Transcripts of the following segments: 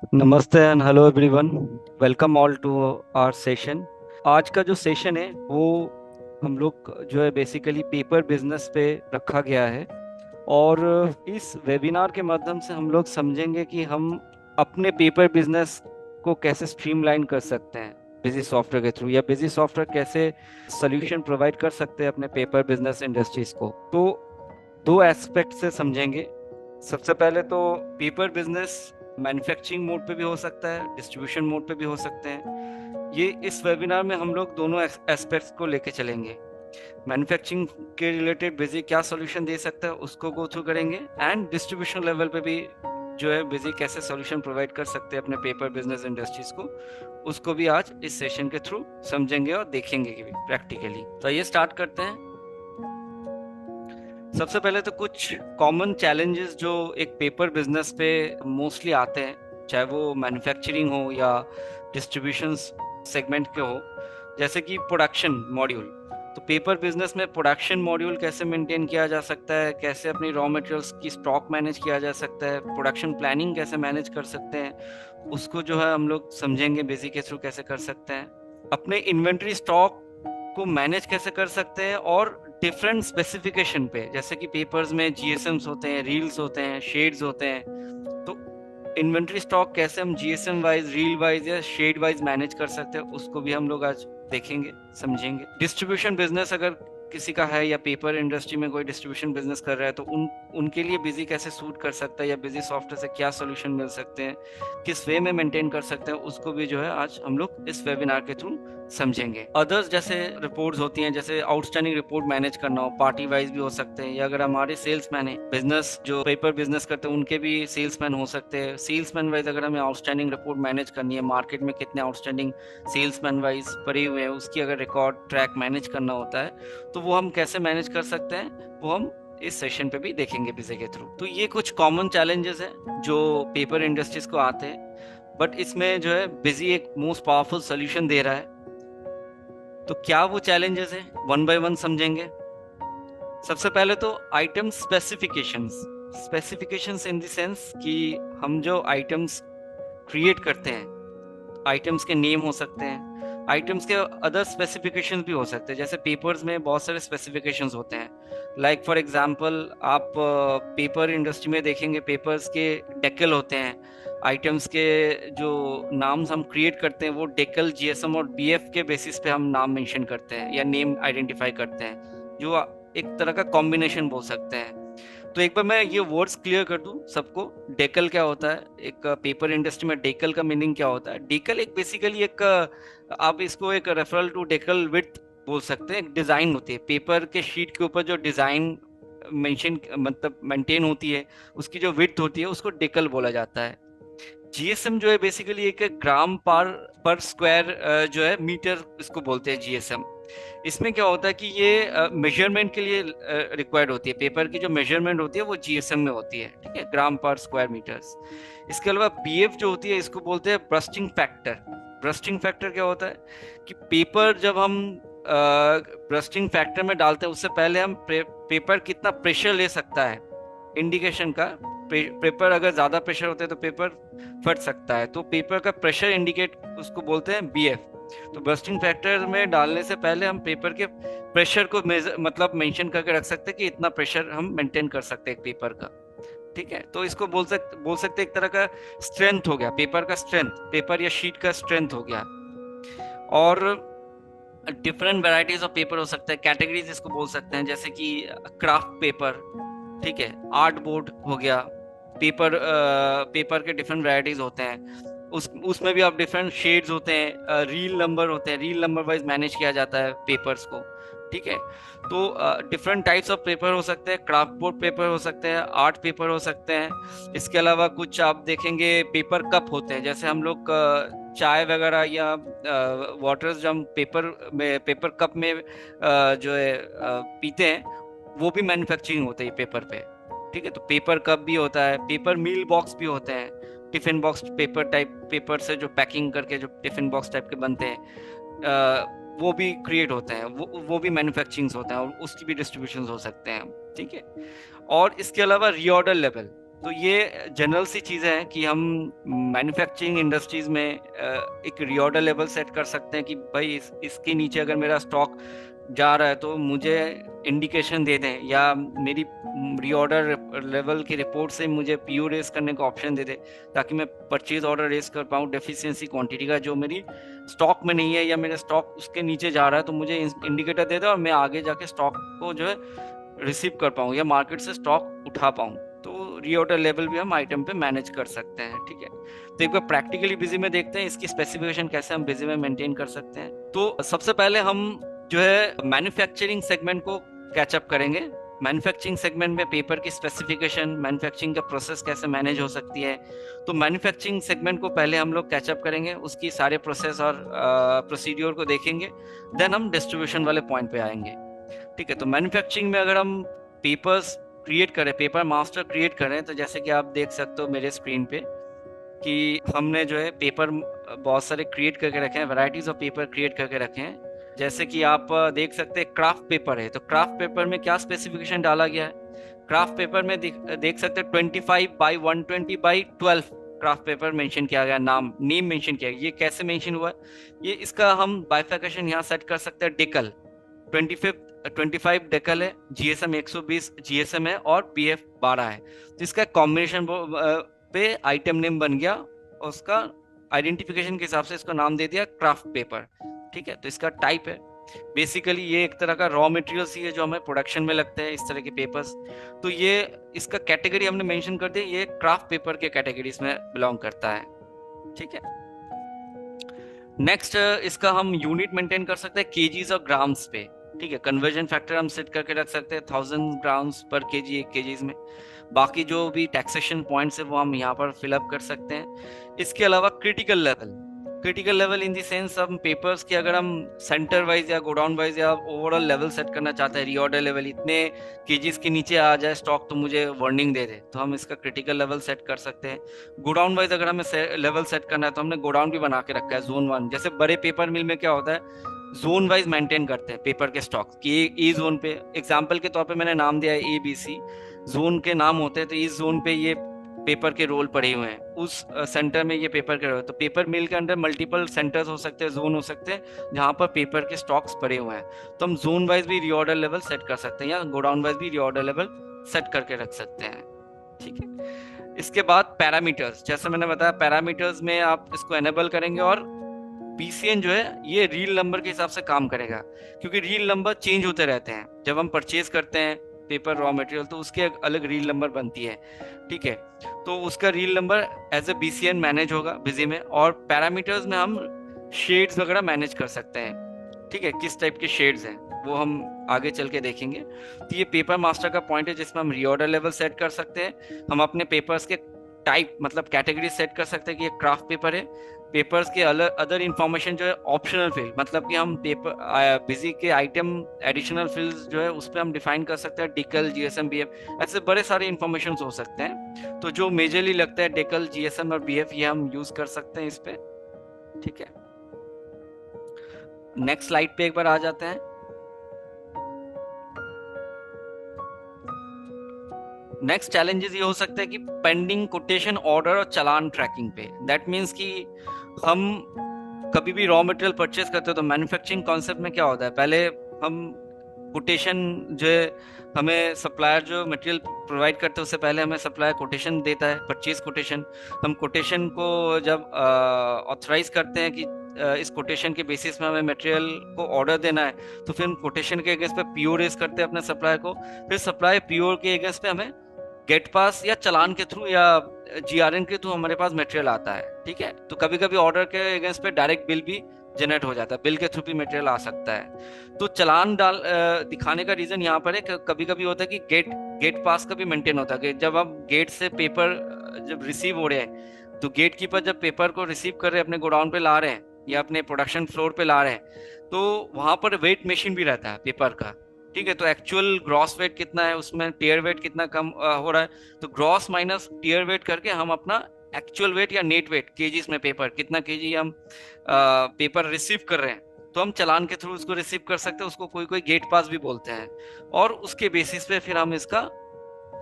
नमस्ते and hello everyone. Welcome all to our session. आज का जो सेशन है वो हम लोग जो है बेसिकली पेपर बिजनेस पे रखा गया है। और इस वेबिनार के माध्यम से हम लोग समझेंगे कि हम अपने पेपर बिजनेस को कैसे स्ट्रीमलाइन कर सकते हैं बिजी सॉफ्टवेयर के थ्रू, या बिजी सॉफ्टवेयर कैसे सोल्यूशन प्रोवाइड कर सकते हैं अपने पेपर बिजनेस इंडस्ट्रीज को। तो दो एस्पेक्ट से समझेंगे। सबसे पहले तो पेपर बिजनेस मैन्युफैक्चरिंग मोड पे भी हो सकता है, डिस्ट्रीब्यूशन मोड पे भी हो सकते हैं। ये इस वेबिनार में हम लोग दोनों एस्पेक्ट्स को लेके चलेंगे। मैन्युफैक्चरिंग के रिलेटेड बिजी क्या सॉल्यूशन दे सकता है उसको गो थ्रू करेंगे, एंड डिस्ट्रीब्यूशन लेवल पे भी जो है बिजी कैसे सॉल्यूशन प्रोवाइड कर सकते हैं अपने पेपर बिजनेस इंडस्ट्रीज को, उसको भी आज इस सेशन के थ्रू समझेंगे और देखेंगे कि प्रैक्टिकली। तो ये स्टार्ट करते हैं। सबसे पहले तो कुछ कॉमन चैलेंजेस जो एक पेपर बिजनेस पे मोस्टली आते हैं, चाहे वो मैन्युफैक्चरिंग हो या डिस्ट्रीब्यूशन सेगमेंट के हो, जैसे कि प्रोडक्शन मॉड्यूल। तो पेपर बिजनेस में प्रोडक्शन मॉड्यूल कैसे मेंटेन किया जा सकता है, कैसे अपनी रॉ मटेरियल्स की स्टॉक मैनेज किया जा सकता है, प्रोडक्शन प्लानिंग कैसे मैनेज कर सकते हैं, उसको जो है हम लोग समझेंगे बेसिक के थ्रू कैसे कर सकते हैं। अपने इन्वेंट्री स्टॉक को मैनेज कैसे कर सकते हैं, और डिफरेंट स्पेसिफिकेशन पे, जैसे कि पेपर्स में जीएसएम्स होते हैं, रील्स होते हैं, शेड्स होते हैं। तो इन्वेंट्री स्टॉक कैसे हम जीएसएम वाइज, रील वाइज या शेड वाइज मैनेज कर सकते हैं, उसको भी हम लोग आज देखेंगे, समझेंगे। डिस्ट्रीब्यूशन बिजनेस अगर किसी का है, या पेपर इंडस्ट्री में कोई डिस्ट्रीब्यूशन बिजनेस कर रहा है, तो उनके लिए बिजी कैसे सूट कर सकता है, या बिजी सॉफ्टवेयर से क्या सोल्यूशन मिल सकते हैं, किस वे में मेंटेन कर सकते हैं, उसको भी जो है आज हम लोग इस वेबिनार के थ्रू समझेंगे। अदर्स जैसे रिपोर्ट्स होती हैं, जैसे आउटस्टैंडिंग रिपोर्ट मैनेज करना हो, पार्टी वाइज भी हो सकते हैं, या अगर हमारे सेल्समैन है, बिजनेस जो पेपर बिजनेस करते हैं उनके भी सेल्समैन हो सकते हैं। सेल्समैन वाइज अगर हमें आउटस्टैंडिंग रिपोर्ट मैनेज करनी है, मार्केट में कितने आउटस्टैंडिंग सेल्समैन वाइज पड़े हुए हैं, उसकी अगर रिकॉर्ड ट्रैक मैनेज करना होता है, तो वो हम कैसे मैनेज कर सकते हैं, वो हम इस सेशन पे भी देखेंगे बिजी के थ्रू। तो ये कुछ कॉमन चैलेंजेस हैं जो पेपर इंडस्ट्रीज को आते हैं, बट इसमें जो है बिजी एक मोस्ट पावरफुल सोल्यूशन दे रहा है। तो क्या वो चैलेंजेस हैं, वन बाय वन समझेंगे। सबसे पहले तो item specifications. Specifications in the sense कि हम जो आइटम्स क्रिएट करते हैं, आइटम्स के नेम हो सकते हैं, आइटम्स के अदर स्पेसिफिकेशंस भी हो सकते हैं। जैसे पेपर्स में बहुत सारे स्पेसिफिकेशंस होते हैं। लाइक फॉर एग्जांपल आप पेपर इंडस्ट्री में देखेंगे, पेपर्स के डेकल होते हैं। आइटम्स के जो नाम्स हम क्रिएट करते हैं वो डेकल, जीएसएम और बीएफ के बेसिस पे हम नाम मेंशन करते हैं या नेम आइडेंटिफाई करते हैं, जो एक तरह का कॉम्बिनेशन बोल सकते हैं। तो एक बार मैं ये वर्ड्स क्लियर कर दूं सबको। डेकल क्या होता है, एक पेपर इंडस्ट्री में डेकल का मीनिंग क्या होता है। डेकल एक बेसिकली एक आप इसको एक रेफरल टू डेकल विड्थ बोल सकते हैं। एक डिजाइन होती है पेपर के शीट के ऊपर, जो डिजाइन मेंशन मतलब मेंटेन होती है, उसकी जो विड्थ होती है उसको डेकल बोला जाता है। जीएसएम जो है बेसिकली एक ग्राम पर स्क्वायर जो है मीटर, इसको बोलते हैं जीएसएम। इसमें क्या होता है कि ये मेजरमेंट के लिए रिक्वायर्ड होती है। पेपर की जो मेजरमेंट होती है वो जीएसएम में होती है, ठीक है, ग्राम पर स्क्वायर मीटर्स। इसके अलावा बीएफ जो होती है, इसको बोलते हैं ब्रस्टिंग फैक्टर। ब्रस्टिंग फैक्टर क्या होता है कि पेपर जब हम ब्रस्टिंग फैक्टर में डालते हैं, उससे पहले हम पेपर कितना प्रेशर ले सकता है, इंडिकेशन का। पेपर अगर ज्यादा प्रेशर होता है तो पेपर फट सकता है, तो पेपर का प्रेशर इंडिकेट उसको बोलते हैं बीएफ। तो बर्स्टिंग फैक्टर में डालने से पहले हम पेपर के प्रेशर को मतलब मेंशन करके रख सकते हैं कि इतना प्रेशर हम मेंटेन कर सकते हैं पेपर का, ठीक है। तो इसको बोल सकते एक तरह का स्ट्रेंथ हो गया, पेपर का स्ट्रेंथ, पेपर या शीट का स्ट्रेंथ हो गया। और डिफरेंट वेराइटीज ऑफ पेपर हो सकते हैं, कैटेगरीज इसको बोल सकते हैं, जैसे कि क्राफ्ट पेपर, ठीक है, आर्ट बोर्ड हो गया। पेपर के डिफरेंट वैरायटीज होते हैं, उसमें भी आप डिफरेंट शेड्स होते हैं, रील नंबर होते हैं, रील नंबर वाइज मैनेज किया जाता है पेपर्स को, ठीक है। तो डिफरेंट टाइप्स ऑफ पेपर हो सकते हैं, क्राफ्ट बोर्ड पेपर हो सकते हैं, आर्ट पेपर हो सकते हैं। इसके अलावा कुछ आप देखेंगे पेपर कप होते हैं, जैसे हम लोग चाय वगैरह या वाटर्स जब हम पेपर कप में जो है पीते हैं, वो भी मैन्युफैक्चरिंग होता है पेपर पे, ठीक है। तो पेपर कप भी होता है, पेपर मील बॉक्स भी होते हैं, tiffin box paper type, paper से जो पैकिंग करके जो टिफिन बॉक्स टाइप के बनते हैं, वो भी क्रिएट होते हैं, वो भी मैन्युफैक्चरिंग होते हैं, और उसकी भी डिस्ट्रीब्यूशन हो सकते हैं, ठीक है। और इसके अलावा रीऑर्डर लेवल, तो ये जनरल सी चीज़ें हैं कि हम मैन्युफैक्चरिंग इंडस्ट्रीज में एक रीऑर्डर लेवल सेट कर सकते हैं कि भाई इसके नीचे अगर मेरा स्टॉक जा रहा है तो मुझे इंडिकेशन दे दें, या मेरी रीऑर्डर लेवल की रिपोर्ट से मुझे पीओ रेस करने का ऑप्शन दे दें, ताकि मैं परचेज ऑर्डर रेस कर पाऊँ डेफिशिएंसी क्वांटिटी का जो मेरी स्टॉक में नहीं है, या मेरा स्टॉक उसके नीचे जा रहा है तो मुझे इंडिकेटर दे दे और मैं आगे जाके स्टॉक को जो है रिसीव कर पाऊँ या मार्केट से स्टॉक उठा पाऊँ। तो रीऑर्डर लेवल भी हम आइटम पे मैनेज कर सकते हैं। ठीक है, तो एक बार प्रैक्टिकली बिजी में देखते हैं इसकी स्पेसिफिकेशन कैसे हम बिजी में मेंटेन कर सकते हैं। तो सबसे पहले हम जो है मैन्युफैक्चरिंग सेगमेंट को कैचअप करेंगे। मैन्युफैक्चरिंग सेगमेंट में पेपर की स्पेसिफिकेशन, मैन्युफैक्चरिंग का प्रोसेस कैसे मैनेज हो सकती है, तो मैन्युफैक्चरिंग सेगमेंट को पहले हम लोग कैचअप करेंगे, उसकी सारे प्रोसेस और प्रोसीड्योर को देखेंगे, देन हम डिस्ट्रीब्यूशन वाले पॉइंट पे आएंगे। ठीक है, तो मैन्युफैक्चरिंग में अगर हम पेपर्स क्रिएट करें, पेपर मास्टर क्रिएट करें, तो जैसे कि आप देख सकते हो मेरे स्क्रीन पे कि हमने जो है पेपर बहुत सारे क्रिएट करके रखे हैं, वैरायटीज ऑफ पेपर क्रिएट करके रखे हैं। जैसे कि आप देख सकते हैं क्राफ्ट पेपर है, तो क्राफ्ट पेपर में क्या स्पेसिफिकेशन डाला गया है, क्राफ्ट पेपर में देख सकते हैं 25/120/12 क्राफ्ट पेपर मेंशन किया गया, नेम मेंशन किया गया। ये कैसे मेंशन हुआ है, ये इसका हम बाइफिकेशन यहाँ सेट कर सकते हैं। डेकल 25 डेकल है, जीएसएम 120 जीएसएम है और पीएफ 12 है। तो इसका कॉम्बिनेशन पे आइटम नेम बन गया और उसका आइडेंटिफिकेशन के हिसाब से इसको नाम दे दिया क्राफ्ट पेपर। ठीक है, तो इसका टाइप है, बेसिकली ये एक तरह का रॉ मटेरियल्स ही है जो हमें प्रोडक्शन में लगता है, इस तरह के पेपर्स। तो ये इसका कैटेगरी हमने मेंशन कर दिया, ये क्राफ्ट पेपर के कैटेगरीज में बिलोंग करता है। ठीक है, नेक्स्ट इसका हम यूनिट मेंटेन कर सकते हैं केजीज और ग्राम्स पे। ठीक है, कन्वर्जन फैक्टर हम सेट करके रख सकते हैं 1000 ग्राम्स पर केजी, 1 केजीज में। बाकी जो भी टैक्सेशन पॉइंट्स है वो हम यहाँ पर फिलअप कर सकते हैं। इसके अलावा critical level in the sense हम पेपर्स के अगर हम सेंटर वाइज या गोडाउन वाइज या ओवरऑल लेवल सेट करना चाहते हैं, रीऑर्डर लेवल इतने केजीज के नीचे आ जाए स्टॉक तो मुझे वार्निंग दे दे, तो हम इसका क्रिटिकल लेवल सेट कर सकते हैं। गोडाउन वाइज अगर हमें लेवल सेट करना है तो हमने गोडाउन भी बना के रखा है, जोन 1। जैसे बड़े पेपर मिल में क्या होता है, जोन वाइज मेंटेन करते हैं पेपर के स्टॉक कि ए जोन पे, एग्जाम्पल के तौर पे मैंने नाम दिया है ABC, जोन के नाम होते हैं, तो इस जोन पे ये पेपर के रोल पड़े हुए हैं, उस सेंटर में ये पेपर के रोल। तो पेपर मिल के अंदर मल्टीपल सेंटर्स हो सकते हैं, जोन हो सकते हैं जहाँ पर पेपर के स्टॉक्स पड़े हुए हैं, तो हम जोन वाइज भी रीऑर्डर लेवल सेट कर सकते हैं या गोडाउन वाइज भी रीऑर्डर लेवल सेट करके रख सकते हैं। ठीक है, इसके बाद पैरामीटर्स, जैसे मैंने बताया पैरामीटर्स में आप इसको एनेबल करेंगे और BCN जो है ये रील नंबर के हिसाब से काम करेगा, क्योंकि रील नंबर चेंज होते रहते हैं। जब हम परचेज करते हैं पेपर रॉ मटेरियल तो उसके एक अलग रील नंबर बनती है। ठीक है, तो उसका reel number as A BCN manage होगा बिजी में। और पैरामीटर्स में हम शेड्स वगैरह मैनेज कर सकते हैं। ठीक है, किस टाइप के शेड्स हैं वो हम आगे चल के देखेंगे। तो ये पेपर मास्टर का पॉइंट है जिसमें हम रीऑर्डर लेवल सेट कर सकते हैं। हम अपने पेपर्स के टाइप मतलब कैटेगरी सेट कर सकते हैं कि ये क्राफ्ट पेपर है। पेपर्स के अदर इंफॉर्मेशन जो है ऑप्शनल फील्ड, मतलब कि हम पेपर बिजी के आइटम एडिशनल फील्ड्स जो है उस पर हम डिफाइन कर सकते हैं, डेकल GSM BF, ऐसे बड़े सारे इंफॉर्मेशन हो सकते हैं। तो जो मेजरली लगता है डेकल GSM और BF ये हम यूज कर सकते हैं इस पे। ठीक है, नेक्स्ट स्लाइड पे एक बार आ जाते हैं। नेक्स्ट चैलेंजेस ये हो सकते हैं कि पेंडिंग कोटेशन ऑर्डर और चालान ट्रैकिंग पे। दैट मीन्स कि हम कभी भी रॉ मटेरियल परचेज करते हैं तो मैन्युफैक्चरिंग कॉन्सेप्ट में क्या होता है, पहले हम कोटेशन जो है, हमें सप्लायर जो मटेरियल प्रोवाइड करते हैं उससे पहले हमें सप्लायर कोटेशन देता है, परचेज कोटेशन। हम कोटेशन को जब ऑथराइज करते हैं कि इस कोटेशन के बेसिस में हमें मटेरियल को ऑर्डर देना है, तो फिर हम कोटेशन के अगेंस्ट पे PO रेज करते हैं अपने सप्लायर को। फिर सप्लायर PO के अगेंस्ट पे हमें गेट पास या चालान के थ्रू या GRN के थ्रू हमारे पास मटेरियल आता है। ठीक है, तो कभी कभी ऑर्डर के अगेंस्ट पे डायरेक्ट बिल भी जनरेट हो जाता है, बिल के थ्रू भी मटेरियल आ सकता है। तो चालान दिखाने का रीजन यहाँ पर है कि कभी कभी होता है कि गेट पास का भी मेंटेन होता है कि जब हम गेट से पेपर जब रिसीव हो रहे हैं तो गेट कीपर जब पेपर को रिसीव कर रहे हैं अपने गोडाउन पे ला रहे हैं या अपने प्रोडक्शन फ्लोर पे ला रहे हैं, तो वहां पर वेट मशीन भी रहता है पेपर का। ठीक है, तो एक्चुअल ग्रॉस वेट कितना है, उसमें टीयर वेट कितना कम हो रहा है, तो ग्रॉस माइनस टीयर वेट करके हम अपना एक्चुअल वेट या नेट वेट केजीज में पेपर कितना केजी हम पेपर रिसीव कर रहे हैं, तो हम चालान के थ्रू उसको रिसीव कर सकते हैं। उसको कोई कोई गेट पास भी बोलते हैं, और उसके बेसिस पे फिर हम इसका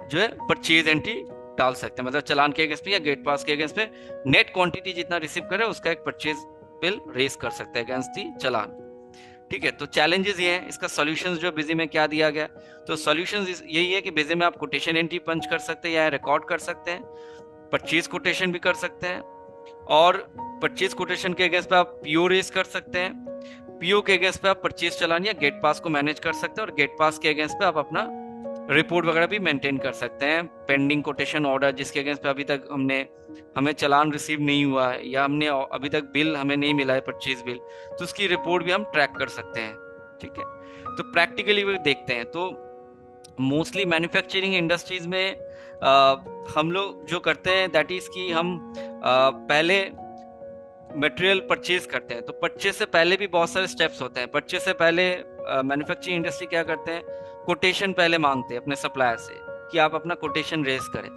जो है परचेज एंट्री डाल सकते हैं, मतलब चालान के अगेंस्ट पे या गेट पास के अगेंस्ट पे नेट क्वांटिटी जितना रिसीव करे उसका एक परचेज बिल रेज कर सकते हैं अगेंस्ट दी चालान। ठीक है, तो चैलेंजेस ये हैं, इसका सॉल्यूशंस जो बिजी में क्या दिया गया, तो सॉल्यूशंस यही है कि बिजी में आप कोटेशन एंट्री पंच कर सकते हैं या रिकॉर्ड कर सकते हैं, परचेज कोटेशन भी कर सकते हैं, और परचेज कोटेशन के अगेंस्ट पे आप पीओ रेज कर सकते हैं, पीओ के अगेंस्ट पे आप परचेज चालान या गेट पास को मैनेज कर सकते हैं, और गेट पास के अगेंस्ट पे आप अपना रिपोर्ट वगैरह भी मेंटेन कर सकते हैं। पेंडिंग कोटेशन ऑर्डर जिसके अगेंस्ट पे अभी तक हमें चालान रिसीव नहीं हुआ है या हमने अभी तक बिल हमें नहीं मिला है परचेज बिल, तो उसकी रिपोर्ट भी हम ट्रैक कर सकते हैं। ठीक है, तो प्रैक्टिकली भी देखते हैं तो मोस्टली मैन्युफैक्चरिंग इंडस्ट्रीज में हम लोग जो करते हैं दैट इज कि हम पहले मटेरियल परचेज करते हैं, तो परचेज से पहले भी बहुत सारे स्टेप्स होते हैं। परचेज से पहले मैन्युफैक्चरिंग इंडस्ट्री क्या करते हैं, कोटेशन पहले मांगते हैं अपने सप्लायर से कि आप अपना कोटेशन रेज करें।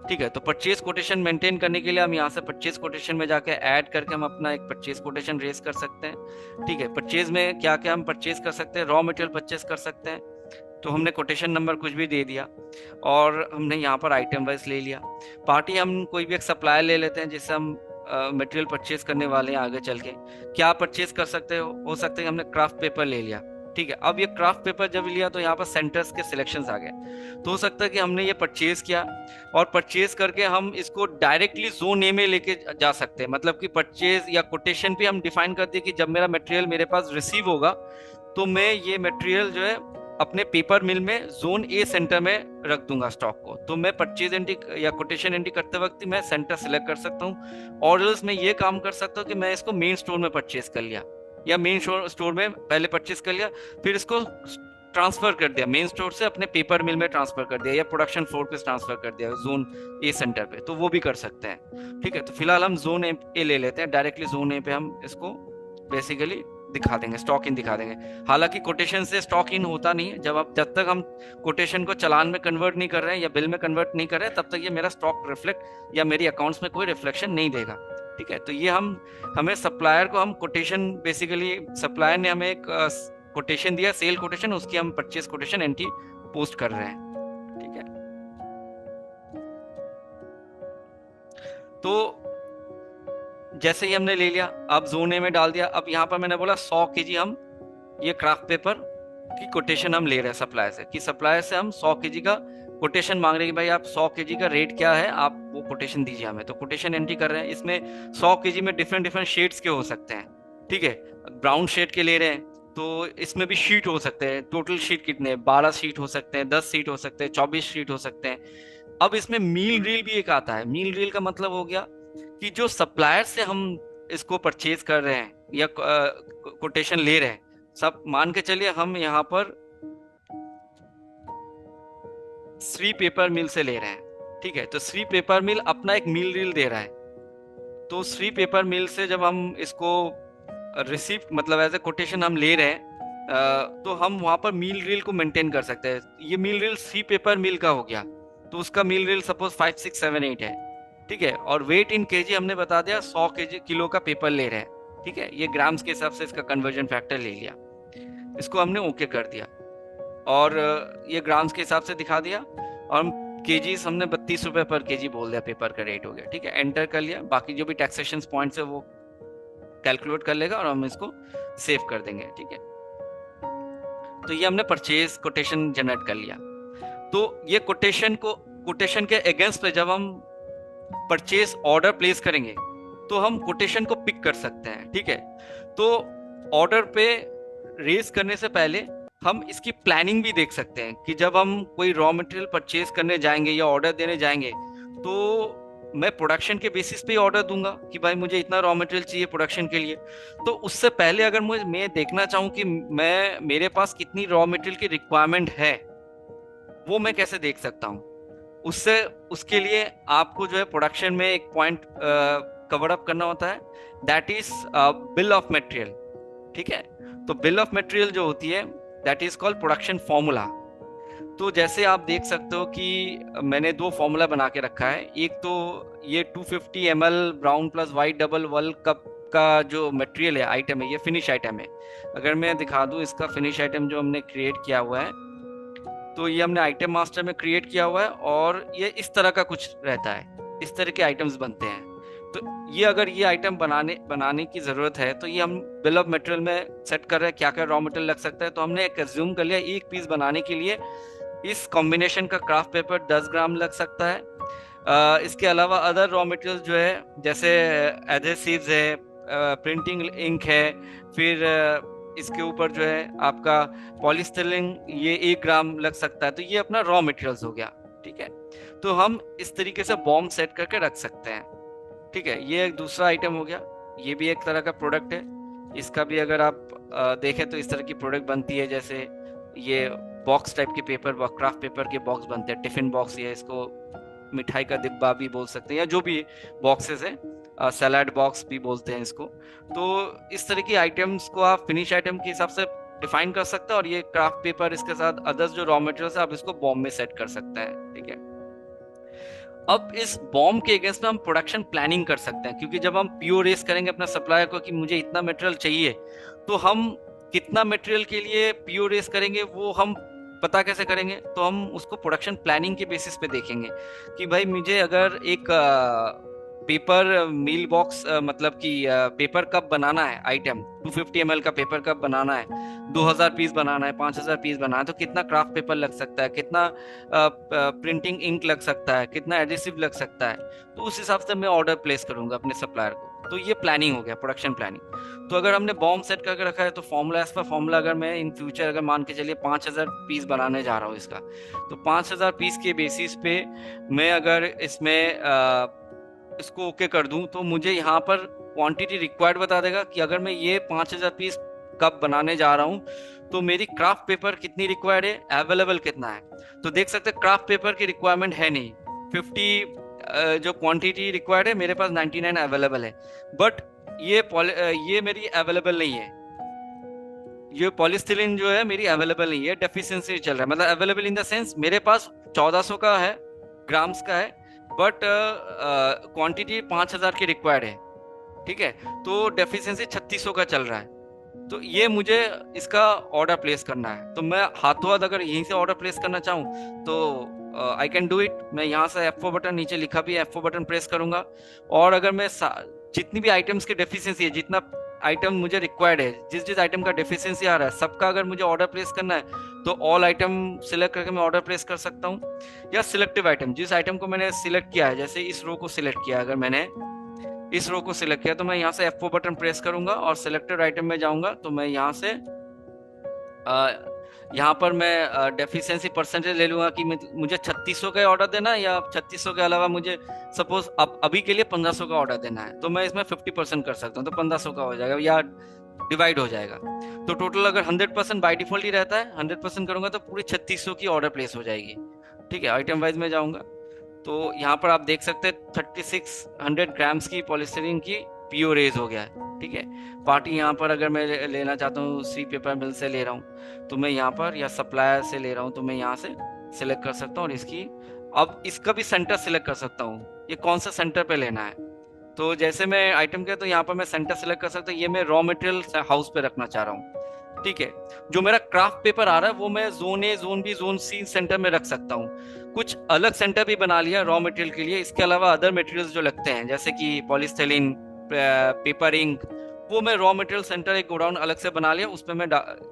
ठीक है, तो परचेज कोटेशन मेंटेन करने के लिए हम यहाँ से परचेज कोटेशन में जाके ऐड करके हम अपना एक परचेज कोटेशन रेज कर सकते हैं। ठीक है, परचेज में क्या क्या हम परचेज कर सकते हैं, रॉ मटेरियल परचेज कर सकते हैं, तो हमने कोटेशन नंबर कुछ भी दे दिया और हमने यहाँ पर आइटम वाइज ले लिया। पार्टी हम कोई भी एक सप्लायर ले लेते हैं जिससे हम मटेरियल परचेज करने वाले हैं आगे चल के। क्या परचेज कर सकते हो सकता है कि हमने क्राफ्ट पेपर ले लिया। ठीक है, अब ये क्राफ्ट पेपर जब लिया तो यहाँ पर सेंटर्स के सिलेक्शंस आ गए, तो हो सकता है कि हमने ये परचेज किया और परचेज करके हम इसको डायरेक्टली जोन ए में लेके जा सकते हैं। मतलब कि परचेज या कोटेशन पे हम डिफाइन कर दिए कि जब मेरा मटेरियल मेरे पास रिसीव होगा तो मैं ये मटेरियल जो है अपने पेपर मिल में जोन ए सेंटर में रख दूंगा स्टॉक को। तो मैं परचेज एंट्री या कोटेशन एंट्री करते वक्त मैं सेंटर सिलेक्ट कर सकता हूँ, और मैं ये काम कर सकता हूँ कि मैं इसको मेन स्टोर में परचेज कर लिया या मेन स्टोर में पहले परचेज कर लिया, फिर इसको ट्रांसफर कर दिया मेन स्टोर से अपने पेपर मिल में ट्रांसफर कर दिया या प्रोडक्शन फ्लोर पे ट्रांसफर कर दिया जोन ए सेंटर पे, तो वो भी कर सकते हैं। ठीक है, तो फिलहाल हम जोन ए ले लेते हैं, डायरेक्टली जोन ए पे हम इसको बेसिकली दिखा देंगे, स्टॉक इन दिखा देंगे। हालांकि कोटेशन से स्टॉक इन होता नहीं है, जब तक हम कोटेशन को चालान में कन्वर्ट नहीं कर रहे हैं या बिल में कन्वर्ट नहीं कर रहे हैं तब तक ये मेरा स्टॉक रिफ्लेक्ट या मेरी अकाउंट्स में कोई रिफ्लेक्शन नहीं देगा। ठीक है, तो ये हमें सप्लायर को हम कोटेशन, बेसिकली सप्लायर ने हमें एक कोटेशन दिया, सेल कोटेशन, उसकी हम परचेज कोटेशन एंट्री पोस्ट कर रहे हैं। ठीक है, तो जैसे ही हमने ले लिया, अब जोन ए में डाल दिया। अब यहाँ पर मैंने बोला 100 केजी हम ये क्राफ्ट पेपर की कोटेशन हम ले रहे हैं सप्लायर से, कि सप्लायर से हम 100 केजी का कोटेशन मांग रहे हैं कि भाई आप 100 केजी का रेट क्या है, आप वो कोटेशन दीजिए हमें। तो कोटेशन एंट्री कर रहे हैं, इसमें 100 केजी में डिफरेंट शेड्स के हो सकते हैं। ठीक है, ब्राउन शेड के ले रहे हैं तो इसमें भी शीट हो सकते हैं। टोटल शीट कितने, 12 शीट हो सकते हैं, 10 शीट हो सकते हैं, 24 शीट हो सकते हैं। अब इसमें मील रील भी एक आता है। मील रील का मतलब हो गया कि जो सप्लायर से हम इसको परचेज कर रहे हैं या कोटेशन ले रहे हैं, सब मान के चलिए हम यहाँ पर श्री पेपर मिल से ले रहे हैं। ठीक है, तो श्री पेपर मिल अपना एक मील रील दे रहा है, तो श्री पेपर मिल से जब हम इसको रिसीव मतलब एज ए कोटेशन हम ले रहे हैं तो हम वहां पर मील रील को मेंटेन कर सकते हैं। ये मील रील श्री पेपर मिल का हो गया, तो उसका मील रील सपोज 5, 6, 7, 8 है। ठीक है, और वेट इन केजी हमने बता दिया 100 केजी किलो का पेपर ले रहे हैं। ठीक है, ये ग्राम्स के हिसाब से इसका कन्वर्जन फैक्टर ले लिया, इसको हमने ओके कर दिया और ये ग्राम्स के हिसाब से दिखा दिया, और केजीज हमने 32 रुपए पर केजी बोल दिया, पेपर का रेट हो गया। ठीक है, एंटर कर लिया, बाकी जो भी टैक्सेशन पॉइंट्स है वो कैलकुलेट कर लेगा और हम इसको सेव कर देंगे। ठीक है, तो ये हमने परचेज कोटेशन जनरेट कर लिया। तो ये कोटेशन के अगेंस्ट पे जब हम परचेज ऑर्डर प्लेस करेंगे तो हम कोटेशन को पिक कर सकते हैं। ठीक है, तो ऑर्डर पे रेज करने से पहले हम इसकी प्लानिंग भी देख सकते हैं कि जब हम कोई रॉ मटेरियल परचेज करने जाएंगे या ऑर्डर देने जाएंगे तो मैं प्रोडक्शन के बेसिस पे ऑर्डर दूंगा कि भाई मुझे इतना रॉ मटेरियल चाहिए प्रोडक्शन के लिए। तो उससे पहले अगर मैं देखना चाहूँ कि मेरे पास कितनी रॉ मटेरियल की रिक्वायरमेंट है, वो मैं कैसे देख सकता हूँ? उसके लिए आपको जो है प्रोडक्शन में एक पॉइंट कवर अप करना होता है, that is bill of material. ठीक है, तो बिल ऑफ मटेरियल जो होती है that is called production formula. तो जैसे आप देख सकते हो कि मैंने 2 फॉर्मूला बना के रखा है। एक तो ये 250 ml brown plus white double wall cup का जो मटेरियल है, आइटम है, ये फिनिश आइटम है। अगर मैं दिखा दूं इसका फिनिश आइटम जो हमने क्रिएट किया हुआ है, तो ये हमने आइटम मास्टर में क्रिएट किया हुआ है और ये इस तरह का कुछ रहता है, इस तरह के आइटम्स बनते हैं। तो ये अगर ये आइटम बनाने की जरूरत है तो ये हम बिल ऑफ मटेरियल में सेट कर रहे हैं क्या क्या रॉ मटेरियल लग सकता है। तो हमने एक एज्यूम कर लिया एक पीस बनाने के लिए इस कॉम्बिनेशन का क्राफ्ट पेपर 10 ग्राम लग सकता है। इसके अलावा अदर रॉ मटेरियल जो है जैसे एडहेसिव्स है, प्रिंटिंग इंक है, फिर इसके ऊपर जो है आपका पॉलीस्टाइरीन ये 1 ग्राम लग सकता है। तो ये अपना रॉ मटेरियल्स हो गया। ठीक है, तो हम इस तरीके से बॉम्ब सेट करके रख सकते हैं। ठीक है, ये एक दूसरा आइटम हो गया। ये भी एक तरह का प्रोडक्ट है। इसका भी अगर आप देखें तो इस तरह की प्रोडक्ट बनती है। जैसे ये बॉक्स टाइप के पेपर, क्राफ्ट पेपर के बॉक्स बनते हैं, टिफिन बॉक्स, या इसको मिठाई का डिब्बा भी बोल सकते हैं, या जो भी बॉक्सेस है, सैलाड बॉक्स भी बोलते हैं इसको। तो इस तरह की आइटम्स को आप फिनिश आइटम के हिसाब से डिफाइन कर सकते हैं। और ये क्राफ्ट पेपर इसके साथ अदर्स जो रॉ मटेरियल्स है आप इसको बॉम्ब में सेट कर सकते हैं। ठीक है, अब इस बॉम्ब के अगेंस्ट में हम प्रोडक्शन प्लानिंग कर सकते हैं, क्योंकि जब हम पीओ रेस करेंगे अपना सप्लायर को कि मुझे इतना मटेरियल चाहिए, तो हम कितना मटेरियल के लिए पीओ रेस करेंगे वो हम पता कैसे करेंगे। तो हम उसको प्रोडक्शन प्लानिंग के बेसिस पे देखेंगे कि भाई मुझे अगर एक पेपर मील बॉक्स मतलब कि पेपर कप बनाना है, आइटम 250 ml का पेपर कप बनाना है, 2000 पीस बनाना है, 5000 पीस बनाना है, तो कितना क्राफ्ट पेपर लग सकता है, कितना प्रिंटिंग इंक लग सकता है, कितना एडिसिव लग सकता है। तो उस हिसाब से मैं ऑर्डर प्लेस करूंगा अपने सप्लायर को। तो ये प्लानिंग हो गया, प्रोडक्शन प्लानिंग। तो अगर हमने बॉम्ब सेट करके रखा है तो फॉर्मूला, एज पर फॉर्मूला अगर मैं इन फ्यूचर अगर मान के चलिए 5000 पीस बनाने जा रहा हूँ इसका, तो 5000 पीस के बेसिस पे मैं अगर इसमें इसको ओके कर दूं तो मुझे यहाँ पर क्वांटिटी रिक्वायर्ड बता देगा कि अगर मैं ये 5000 पीस कप बनाने जा रहा हूँ तो मेरी क्राफ्ट पेपर कितनी रिक्वायर्ड है, अवेलेबल कितना है। तो देख सकते हैं क्राफ्ट पेपर की रिक्वायरमेंट है नहीं, 50 जो क्वांटिटी रिक्वायर्ड है मेरे पास 99 अवेलेबल है। बट ये मेरी अवेलेबल नहीं है, ये पॉलीस्टाइरीन जो है मेरी अवेलेबल नहीं है, डेफिशिएंसी चल रहा है। मतलब अवेलेबल इन द सेंस मेरे पास 1400 का है, ग्राम्स का है, बट क्वांटिटी 5000 की रिक्वायर्ड है। ठीक है, तो डेफिशिएंसी 3600 का चल रहा है। तो ये मुझे इसका ऑर्डर प्लेस करना है। तो मैं हाथों हाथ अगर यहीं से ऑर्डर प्लेस करना चाहूँ तो आई कैन डू इट। मैं यहाँ से F4 बटन, नीचे लिखा भी है F4 बटन प्रेस करूंगा। और अगर मैं जितनी भी आइटम्स की डेफिशिएंसी है, जितना आइटम मुझे रिक्वायर्ड है, जिस जिस आइटम का डेफिशिएंसी आ रहा है, सबका अगर मुझे ऑर्डर प्लेस करना है तो ऑल आइटम सिलेक्ट करके मैं ऑर्डर प्लेस कर सकता हूँ। या सिलेक्टिव आइटम, जिस आइटम को मैंने सिलेक्ट किया है, जैसे इस रो को सिलेक्ट किया, अगर मैंने इस रो को सिलेक्ट किया तो मैं यहाँ से F4 बटन प्रेस करूंगा और सिलेक्टेड आइटम में जाऊंगा। तो मैं यहाँ से यहाँ पर मैं डेफिशिएंसी परसेंटेज ले लूंगा कि मुझे 3600 का ऑर्डर देना है, या 3600 के अलावा मुझे सपोज अभी के लिए 1500 का ऑर्डर देना है, तो मैं इसमें 50% कर सकता हूँ, तो 1500 का हो जाएगा या डिवाइड हो जाएगा। तो टोटल अगर 100% बाई डिफॉल्ट ही रहता है, 100% करूंगा तो पूरी 3600 की ऑर्डर प्लेस हो जाएगी। ठीक है, आइटम वाइज में जाऊंगा तो यहाँ पर आप देख सकते हैं 3600 ग्राम्स की पॉलीस्टाइरीन की पीओ रेज हो गया है। ठीक है, पार्टी यहाँ पर अगर मैं लेना चाहता हूँ सी पेपर मिल से ले रहा हूँ तो मैं यहाँ पर, या सप्लायर से ले रहा हूँ तो मैं यहाँ से सिलेक्ट कर सकता हूँ। और इसकी अब इसका भी सेंटर सिलेक्ट कर सकता हूँ, ये कौन सा सेंटर पे लेना है। तो जैसे मैं आइटम के, तो यहाँ पर मैं सेंटर सिलेक्ट कर सकता हूँ। ये मैं रॉ मटेरियल हाउस पे रखना चाह रहा हूँ। ठीक है, जो मेरा क्राफ्ट पेपर आ रहा है वो मैं zone A, zone B, zone C centre में रख सकता हूँ। कुछ अलग सेंटर भी बना लिया रॉ मटेरियल के लिए। इसके अलावा अदर मटेरियल्स जो लगते हैं जैसे कि पॉलीस्टाइरीन, पेपर इंक, वो मैं रॉ मटेरियल सेंटर एक गोडाउन अलग से बना लिया, उसमें मैं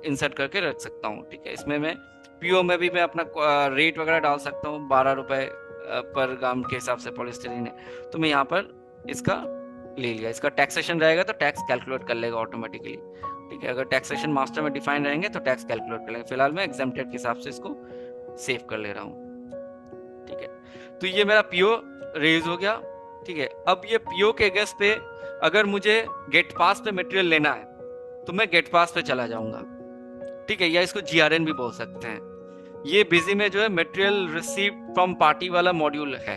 इंसर्ट करके रख सकता हूँ। ठीक है, इसमें मैं पीओ में भी मैं अपना रेट वगैरह डाल सकता हूँ, 12 रुपए पर ग्राम के हिसाब से पॉलीस्टाइरीन है। तो मैं यहाँ पर इसका ले लिया। इसका टैक्सेशन रहेगा तो टैक्स कैलकुलेट कर लेगा ऑटोमेटिकली। ठीक है, अगर टैक्सेशन मास्टर में डिफाइन रहेंगे तो टैक्स कैलकुलेट कर लेंगे। फिलहाल मैं एग्जेम्प्टेड के हिसाब से इसको सेव कर ले रहा हूँ। ठीक है, तो ये मेरा पीओ रेज हो गया। ठीक है, अब ये पीओ के अगेंस्ट पे अगर मुझे गेट पास पे मटेरियल लेना है तो मैं गेट पास पे चला जाऊंगा। ठीक है, या इसको जीआरएन भी बोल सकते हैं। ये बिजी में जो है मटेरियल रिसीव फ्रॉम पार्टी वाला मॉड्यूल है।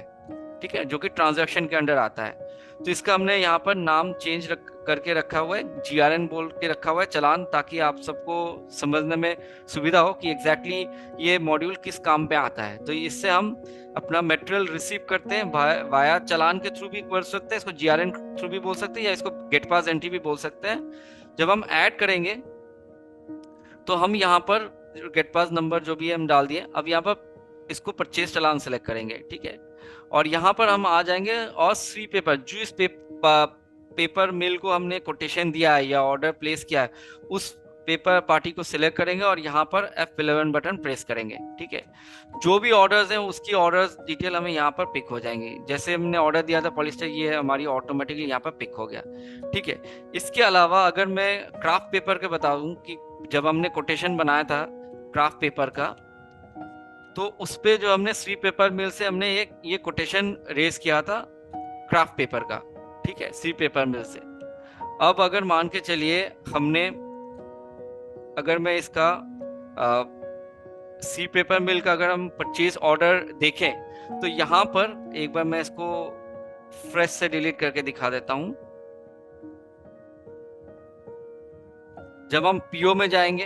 ठीक है, जो कि ट्रांजैक्शन के अंडर आता है। तो इसका हमने यहाँ पर नाम चेंज करके रखा हुआ है, जीआरएन बोल के रखा हुआ है चालान, ताकि आप सबको समझने में सुविधा हो कि एग्जैक्टली ये मॉड्यूल किस काम पे आता है। तो इससे हम अपना मटेरियल रिसीव करते हैं वाया चालान के थ्रू भी कर सकते हैं, इसको जीआरएन थ्रू भी बोल सकते हैं, या इसको गेट पास एंट्री भी बोल सकते हैं। जब हम ऐड करेंगे तो हम यहाँ पर गेट पास नंबर जो भी है हम डाल दिए। अब यहाँ पर इसको परचेज चालान सेलेक्ट करेंगे, ठीक है। और यहाँ पर हम आ जाएंगे और सी पेपर, जिस पेपर मिल को हमने कोटेशन दिया है या ऑर्डर प्लेस किया है, उस पेपर पार्टी को सिलेक्ट करेंगे और यहाँ पर F11 बटन प्रेस करेंगे, ठीक है। जो भी ऑर्डर्स हैं उसकी ऑर्डर्स डिटेल हमें यहाँ पर पिक हो जाएंगी। जैसे हमने ऑर्डर दिया था पॉलिस्टर, ये हमारी ऑटोमेटिकली यहाँ पर पिक हो गया, ठीक है। इसके अलावा अगर मैं क्राफ्ट पेपर के बताऊं कि जब हमने कोटेशन बनाया था क्राफ्ट पेपर का, तो उस पे जो हमने सी पेपर मिल से हमने ये कोटेशन रेज किया था क्राफ्ट पेपर का, ठीक है, सी पेपर मिल से। अब अगर मान के चलिए हमने, अगर मैं इसका सी पेपर मिल का अगर हम परचेज ऑर्डर देखें तो यहाँ पर एक बार मैं इसको फ्रेश से डिलीट करके दिखा देता हूं। जब हम पीओ में जाएंगे,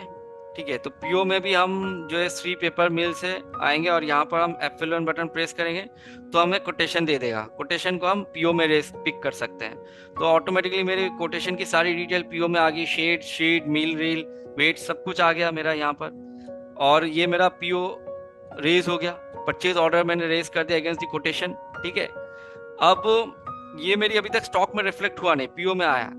ठीक है, तो पीओ में भी हम जो है सी पेपर मिल से आएंगे और यहाँ पर हम F11 बटन प्रेस करेंगे तो हमें कोटेशन दे देगा। कोटेशन को हम पीओ में रेस पिक कर सकते हैं, तो ऑटोमेटिकली मेरे कोटेशन की सारी डिटेल पीओ में आ गई। शेड, शीट, मील रील, वेट सब कुछ आ गया मेरा यहाँ पर, और ये मेरा पीओ रेज हो गया। परचेज ऑर्डर मैंने रेज कर दिया अगेंस्ट दी कोटेशन, ठीक है। अब ये मेरी अभी तक स्टॉक में रिफ्लेक्ट हुआ नहीं, पीओ में आया,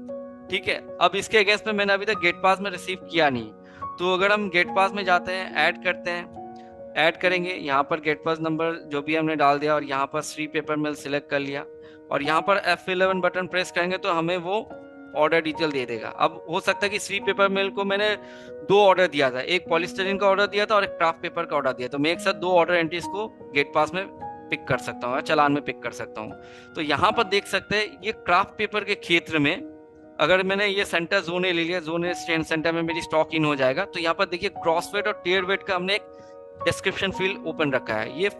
ठीक है। अब इसके अगेंस्ट में मैंने अभी तक गेट पास में रिसीव किया नहीं, तो अगर हम गेट पास में जाते हैं, ऐड करते हैं, ऐड करेंगे, यहाँ पर गेट पास नंबर जो भी हमने डाल दिया और यहाँ पर सी पेपर मिल सिलेक्ट कर लिया और यहाँ पर F11 बटन प्रेस करेंगे तो हमें वो ऑर्डर डिटेल दे देगा। अब हो सकता है कि सी पेपर मिल को मैंने 2 ऑर्डर दिया था, एक पॉलिस्टरीन का ऑर्डर दिया था और एक क्राफ्ट पेपर का ऑर्डर दिया, तो मैं एक साथ 2 ऑर्डर एंट्रीज को गेट पास में पिक कर सकता हूँ, चालान में पिक कर सकता हूँ। तो यहाँ पर देख सकते हैं ये क्राफ्ट पेपर के क्षेत्र में अगर मैंने ये सेंटर जोन ले लिया, जोन स्टैंड सेंटर में मेरी स्टॉक इन हो जाएगा। तो यहाँ पर देखिए क्रॉस वेट और टियर वेट का हमने एक डिस्क्रिप्शन फील्ड ओपन रखा है। ये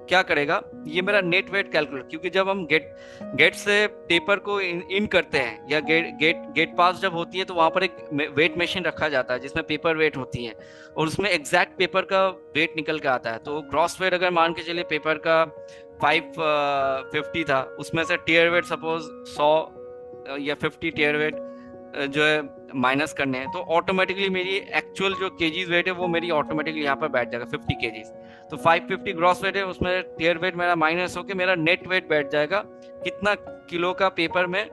क्या करेगा, ये मेरा नेट वेट कैलकुलेट, क्योंकि जब हम गेट से पेपर को इन करते हैं या गेट पास जब होती है तो वहां पर एक वेट मशीन रखा जाता है जिसमें पेपर वेट होती है और उसमें एग्जैक्ट पेपर का वेट निकल के आता है। तो ग्रॉस वेट अगर मान के चलिए पेपर का 550 था, उसमें से टियर वेट सपोज 100 या 50 टियर वेट जो है माइनस करने हैं, तो ऑटोमेटिकली मेरी एक्चुअल जो केजीज वेट है वो मेरी ऑटोमेटिकली यहाँ पर बैठ जाएगा 50 केजीज। तो 550 ग्रॉस वेट है, उसमें टियर वेट मेरा माइनस होकर मेरा नेट वेट बैठ जाएगा कितना किलो का पेपर मैं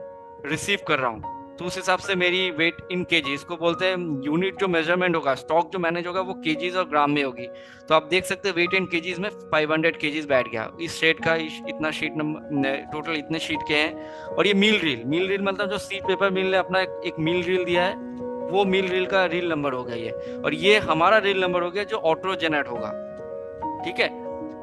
रिसीव कर रहा हूँ। तो उस हिसाब से मेरी वेट इन केजीज को बोलते हैं, यूनिट जो मेजरमेंट होगा, स्टॉक जो मैनेज होगा वो केजीज और ग्राम में होगी। तो आप देख सकते हैं वेट इन केजीज में 500 केजीज बैठ गया। इस शेड का इतना शीट नंबर, टोटल इतने शीट के हैं। और ये मील रील मतलब जो सीट पेपर मिल ने अपना एक मील रील दिया है, वो मील रील का रील नंबर हो गया ये, और ये हमारा रील नंबर हो गया जो ऑटो जनरेट होगा, ठीक है।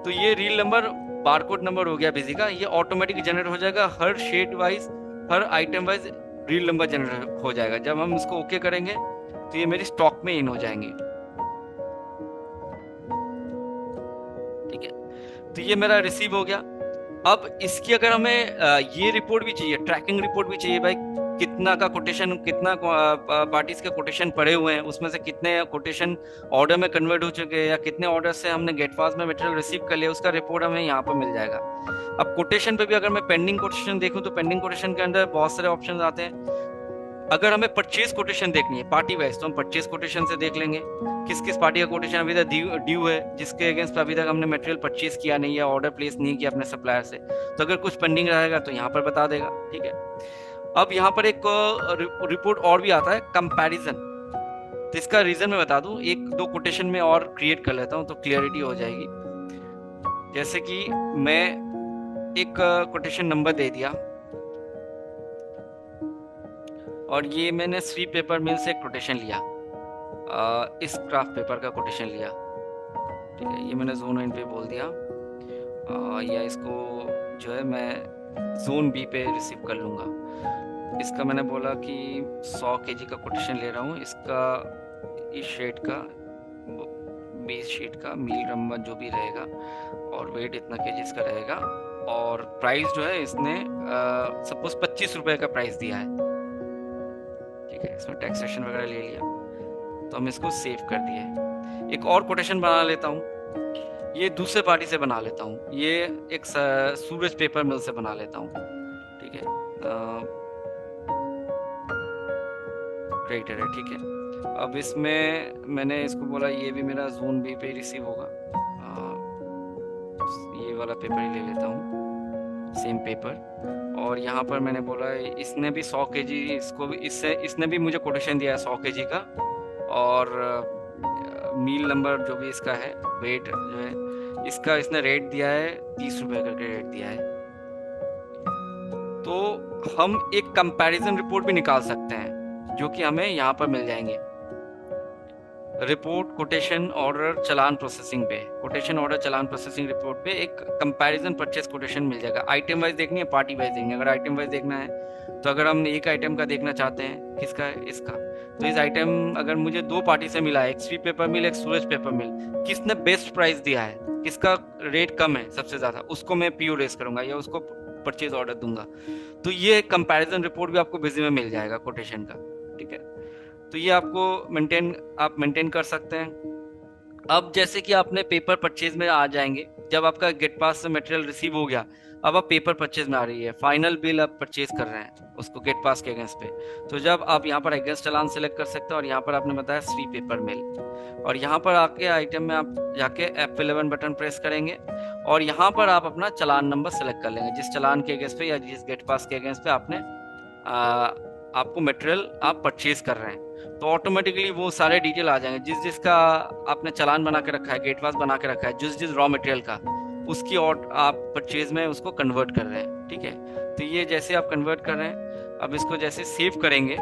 तो ये रील नंबर बारकोड नंबर हो गया बिजी का, ये ऑटोमेटिक जनरेट हो जाएगा हर शेड वाइज, हर item wise reel number generate हो जाएगा। जब हम इसको ओके करेंगे तो ये मेरी स्टॉक में इन हो जाएंगे, ठीक है। तो ये मेरा रिसीव हो गया। अब इसकी अगर हमें ये रिपोर्ट भी चाहिए, ट्रैकिंग रिपोर्ट भी चाहिए, भाई कितना का कोटेशन, कितना पार्टीज के कोटेशन पड़े हुए हैं, उसमें से कितने कोटेशन ऑर्डर में कन्वर्ट हो चुके हैं या कितने ऑर्डर से हमने गेट पास में मटेरियल रिसीव कर लिया, उसका रिपोर्ट हमें यहाँ पर मिल जाएगा। अब कोटेशन पे भी अगर मैं पेंडिंग कोटेशन देखूं तो पेंडिंग कोटेशन के अंदर बहुत सारे ऑप्शन आते हैं। अगर हमें परचेज कोटेशन देखनी है पार्टी वाइज तो हम परचेज कोटेशन से देख लेंगे किस किस पार्टी का कोटेशन अभी तक ड्यू है, जिसके अगेंस्ट अभी तक हमने मटेरियल परचेज किया नहीं या ऑर्डर प्लेस नहीं किया अपने सप्लायर से। तो अगर कुछ पेंडिंग रहेगा तो यहाँ पर बता देगा, ठीक है। अब यहाँ पर एक रिपोर्ट और भी आता है, कंपैरिजन। तो इसका रीजन मैं बता दूं, 1-2 कोटेशन में और क्रिएट कर लेता हूं तो क्लियरिटी हो जाएगी। जैसे कि मैं एक कोटेशन नंबर दे दिया और ये मैंने सी पेपर मिल से एक कोटेशन लिया, इस क्राफ्ट पेपर का कोटेशन लिया, ठीक है। ये मैंने जोन इन पे बोल दिया या इसको जो है मैं जोन बी पे रिसीव कर लूँगा। इसका मैंने बोला कि 100 केजी का कोटेशन ले रहा हूँ, इसका इस शेड का 20 शीट का मील नंबर जो भी रहेगा और वेट इतना केजीज का रहेगा, और प्राइस जो है इसने सपोज 25 रुपए का प्राइस दिया है, ठीक है। इसमें टैक्सेशन वगैरह ले लिया तो हम इसको सेव कर दिए। एक और कोटेशन बना लेता हूँ, ये दूसरे पार्टी से बना लेता हूँ, ये एक सूरज पेपर मिल से बना लेता हूँ, ठीक है। क्रिएटर है, ठीक है। अब इसमें मैंने इसको बोला ये भी मेरा जोन बी पे रिसीव होगा। ये वाला पेपर ही ले लेता हूँ, सेम पेपर। और यहाँ पर मैंने बोला इसने भी 100 kg, इसको भी इसने भी मुझे कोटेशन दिया है 100 kg का। और मील नंबर जो भी इसका है, वेट जो है इसका, इसने रेट दिया है 30 रुपए करके रेट दिया है। तो हम एक कंपैरिजन रिपोर्ट भी निकाल सकते हैं जो कि हमें यहाँ पर मिल जाएंगे। रिपोर्ट कोटेशन ऑर्डर चलान प्रोसेसिंग पे, कोटेशन ऑर्डर चलान प्रोसेसिंग रिपोर्ट पे एक कंपैरिजन परचेस कोटेशन मिल जाएगा। आइटम वाइज देखनी है, पार्टी वाइज देखनी है। अगर आइटम वाइज देखना है तो अगर हम एक आइटम का देखना चाहते हैं, किसका है, इसका, तो इस आइटम अगर मुझे 2 पार्टी से मिला है, एक श्री पेपर मिल, एक सूरज पेपर मिल, किसने बेस्ट प्राइस दिया है, किसका रेट कम है सबसे ज्यादा, उसको मैं पीओ रेस करूंगा या उसको परचेज ऑर्डर दूंगा। तो ये कंपैरिजन रिपोर्ट भी आपको बिजी में मिल जाएगा कोटेशन का, ठीक है। तो ये आपको मेंटेन कर सकते हैं। अब जैसे कि आपने पेपर परचेज में आ जाएंगे, जब आपका गेट पास से मटेरियल रिसीव हो गया, अब आप पेपर परचेज में आ रही है, फाइनल बिल आप परचेज कर रहे हैं उसको गेट पास के अगेंस्ट पे। तो जब आप यहाँ पर अगेंस्ट चलान सेलेक्ट कर सकते हैं, और यहाँ पर आपने बताया श्री पेपर मिल, और यहाँ पर आके आइटम में आप जाके F11 बटन प्रेस करेंगे, और यहाँ पर आप अपना चलान नंबर सेलेक्ट कर लेंगे, जिस चलान के अगेंस्ट पे या जिस गेट पास के अगेंस्ट पे आपने आपको मटेरियल आप परचेज कर रहे हैं। तो ऑटोमेटिकली वो सारे डिटेल आ जाएंगे, जिस जिसका आपने चालान बना के रखा है, गेट पास बना के रखा है, जिस जिस रॉ मटेरियल का, उसकी आप परचेज में उसको कन्वर्ट कर रहे हैं, ठीक है। तो ये जैसे आप कन्वर्ट कर रहे हैं, अब इसको जैसे सेव करेंगे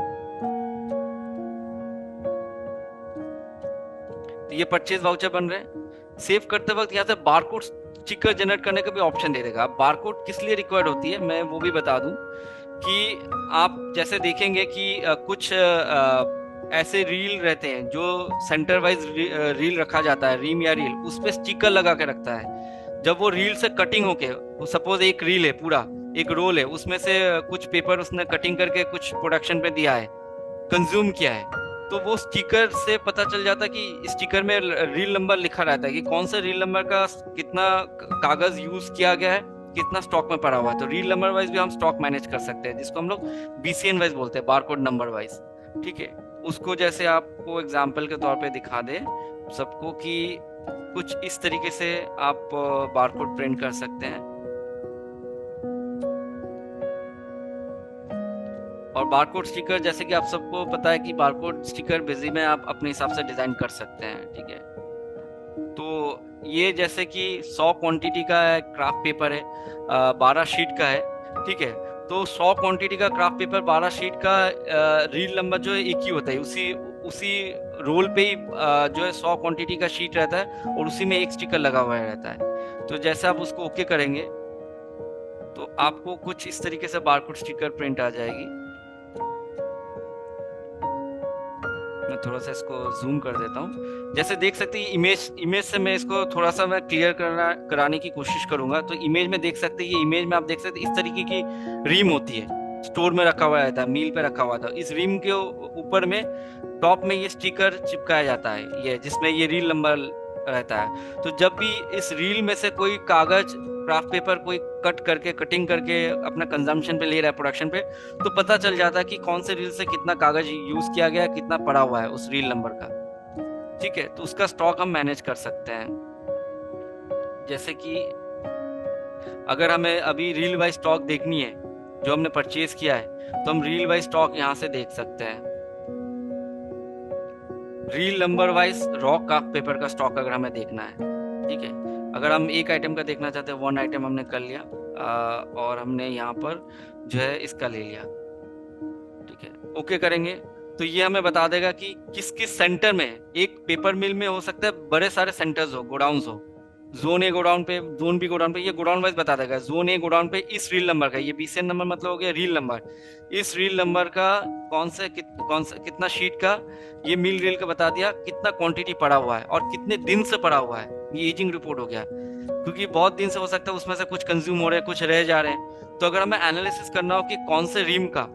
तो ये परचेज वाउचर बन रहे हैं। सेव करते वक्त यहाँ से बारकोड स्टिकर जनरेट करने का भी ऑप्शन दे देगा। बारकोड किस लिए रिक्वायर्ड होती है मैं वो भी बता दूं, कि आप जैसे देखेंगे कि कुछ ऐसे रील रहते हैं जो सेंटर वाइज रील रखा जाता है, रीम या रील, उस पे स्टिकर लगा के रखता है। जब वो रील से कटिंग होके, सपोज एक रील है, पूरा एक रोल है, उसमें से कुछ पेपर उसने कटिंग करके कुछ प्रोडक्शन पे दिया है, कंज्यूम किया है, तो वो स्टिकर से पता चल जाता है कि स्टिकर में रील नंबर लिखा रहता है कि कौन सा रील नंबर का कितना कागज यूज किया गया है, कितना स्टॉक में पड़ा हुआ है। तो रील नंबर वाइज भी हम स्टॉक मैनेज कर सकते हैं, जिसको हम लोग BCN वाइज बोलते हैं, बारकोड नंबर वाइज, ठीक है। उसको जैसे आपको एग्जांपल के तौर पे दिखा दे सबको कि कुछ इस तरीके से आप बारकोड प्रिंट कर सकते हैं। और बारकोड स्टिकर, जैसे कि आप सबको पता है कि बारकोड स्टिकर बिजी में आप अपने हिसाब से डिजाइन कर सकते हैं, ठीक है। तो ये जैसे कि 100 क्वांटिटी का क्राफ्ट पेपर है, 12 शीट का है, ठीक है। तो 100 क्वांटिटी का क्राफ्ट पेपर 12 शीट का रील नंबर जो है एक ही होता है, उसी रोल पे ही जो है 100 क्वांटिटी का शीट रहता है, और उसी में एक स्टिकर लगा हुआ रहता है। तो जैसे आप उसको ओके करेंगे तो आपको कुछ इस तरीके से बारकोड स्टिकर प्रिंट आ जाएगी। मैं थोड़ा सा इसको जूम कर देता हूँ। जैसे देख सकते हैं इमेज से मैं इसको थोड़ा सा मैं क्लियर कराने की कोशिश करूंगा। तो इमेज में देख सकते हैं, ये इमेज में आप देख सकते हैं इस तरीके की रीम होती है, स्टोर में रखा हुआ रहता है, मील पे रखा हुआ था। इस रीम के ऊपर में टॉप में ये स्टिकर चिपकाया जाता है, ये जिसमें ये रील नंबर रहता है। तो जब भी इस रील में से कोई कागज, क्राफ्ट पेपर कोई कटिंग करके अपना कंजम्पशन पे ले रहा है, प्रोडक्शन पे, तो पता चल जाता है कि कौन से रील से कितना कागज यूज किया गया, कितना पड़ा हुआ है उस रील नंबर का, ठीक है। तो उसका स्टॉक हम मैनेज कर सकते हैं। जैसे कि अगर हमें अभी रील वाइज स्टॉक देखनी है जो हमने परचेज किया है, तो हम रील वाइज स्टॉक यहाँ से देख सकते हैं। Reel number wise raw craft paper का स्टॉक अगर हमें देखना है, ठीक है। अगर हम एक आइटम का देखना चाहते हैं, 1 आइटम हमने कर लिया, और हमने यहाँ पर जो है इसका ले लिया, ठीक है, ओके करेंगे तो ये हमें बता देगा कि किस किस सेंटर में, एक पेपर मिल में हो सकता है बड़े सारे सेंटर्स हो, गोडाउन्स हो, जोन ए गोडाउन पे, जोन बी गोडाउन पे, ये गोडाउन वाइज बता देगा। जोन ए गोडाउन पे इस रील नंबर का, ये BCN नंबर मतलब हो गया रील नंबर, इस रील नंबर का कौन सा कितना शीट का, ये मिल रील का बता दिया, कितना क्वांटिटी पड़ा हुआ है और कितने दिन से पड़ा हुआ है। ये एजिंग रिपोर्ट हो गया, क्योंकि बहुत दिन से हो सकता है उसमें से कुछ कंज्यूम हो रहे हैं, कुछ रह जा रहे हैं। तो अगर हमें एनालिसिस करना हो कि कौन से रीम का,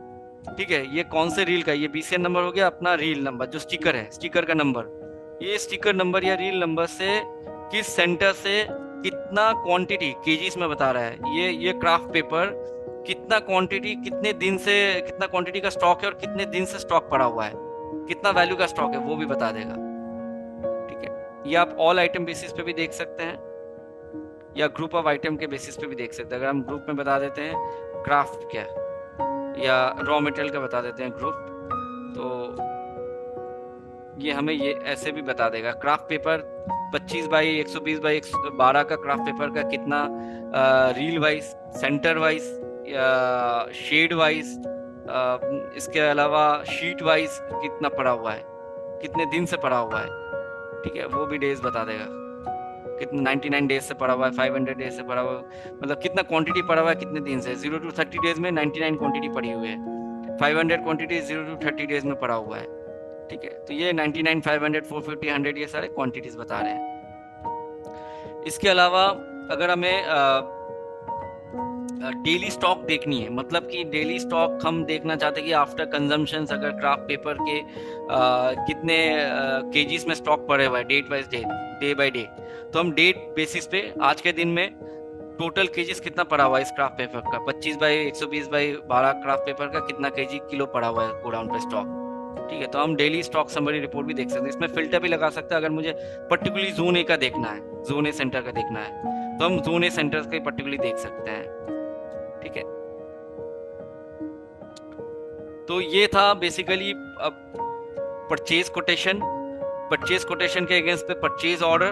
ठीक है, ये कौन से रील का, ये BCN नंबर हो गया अपना, रील नंबर जो स्टिकर है, स्टिकर का नंबर, ये स्टिकर नंबर या रील नंबर से किस सेंटर से कितना क्वांटिटी केजीज में बता रहा है, ये क्राफ्ट पेपर कितना क्वांटिटी, कितने दिन से कितना क्वांटिटी का स्टॉक है और कितने दिन से स्टॉक पड़ा हुआ है, कितना वैल्यू का स्टॉक है वो भी बता देगा। ठीक है, ये आप ऑल आइटम बेसिस पे भी देख सकते हैं या ग्रुप ऑफ आइटम के बेसिस पे भी देख सकते हैं। अगर हम ग्रुप में बता देते हैं क्राफ्ट क्या या रॉ मटेरियल का बता देते हैं ग्रुप, तो ये हमें ये ऐसे भी बता देगा। क्राफ्ट पेपर 25 बाई 120 बाई 112 का क्राफ्ट पेपर का कितना reel wise, centre wise, shade wise, इसके अलावा शीट वाइज कितना पड़ा हुआ है, कितने दिन से पड़ा हुआ है। ठीक है, वो भी डेज बता देगा, कितने 99 डेज से पड़ा हुआ है, 500 डेज से पड़ा हुआ है, मतलब कितना क्वांटिटी पड़ा हुआ है कितने दिन से। 0 to 30 डेज में 99 क्वांटिटी पड़ी हुई है, 500 क्वांटिटी 0 to 30 डेज में पड़ा हुआ है। ठीक है, तो ये 99, 500, 450, 100 ये सारे क्वांटिटीज बता रहे हैं। इसके अलावा अगर हमें डेली स्टॉक देखनी है, मतलब कि डेली स्टॉक हम देखना चाहते हैं कि आफ्टर कंजम्पशन अगर क्राफ्ट पेपर के कितने केजीज में स्टॉक पड़े हुआ है date wise day by day, तो हम डेट बेसिस पे आज के दिन में टोटल केजीज कितना पड़ा हुआ है इस क्राफ्ट पेपर का, 25 बाई 120 बाई 12 क्राफ्ट पेपर का कितना केजी किलो पड़ा हुआ है गोडाउन पे स्टॉक। ठीक है, तो हम डेली स्टॉक समरी रिपोर्ट भी देख सकते हैं। इसमें फिल्टर भी लगा सकते हैं, अगर मुझे पर्टिकुलरली जोन ए का देखना है, जोन ए सेंटर का देखना है, तो हम जोन ए सेंटर का पर्टिकुलरली देख सकते हैं। ठीक है, तो ये था basically purchase quotation, purchase quotation के अगेंस्ट पे परचेज ऑर्डर,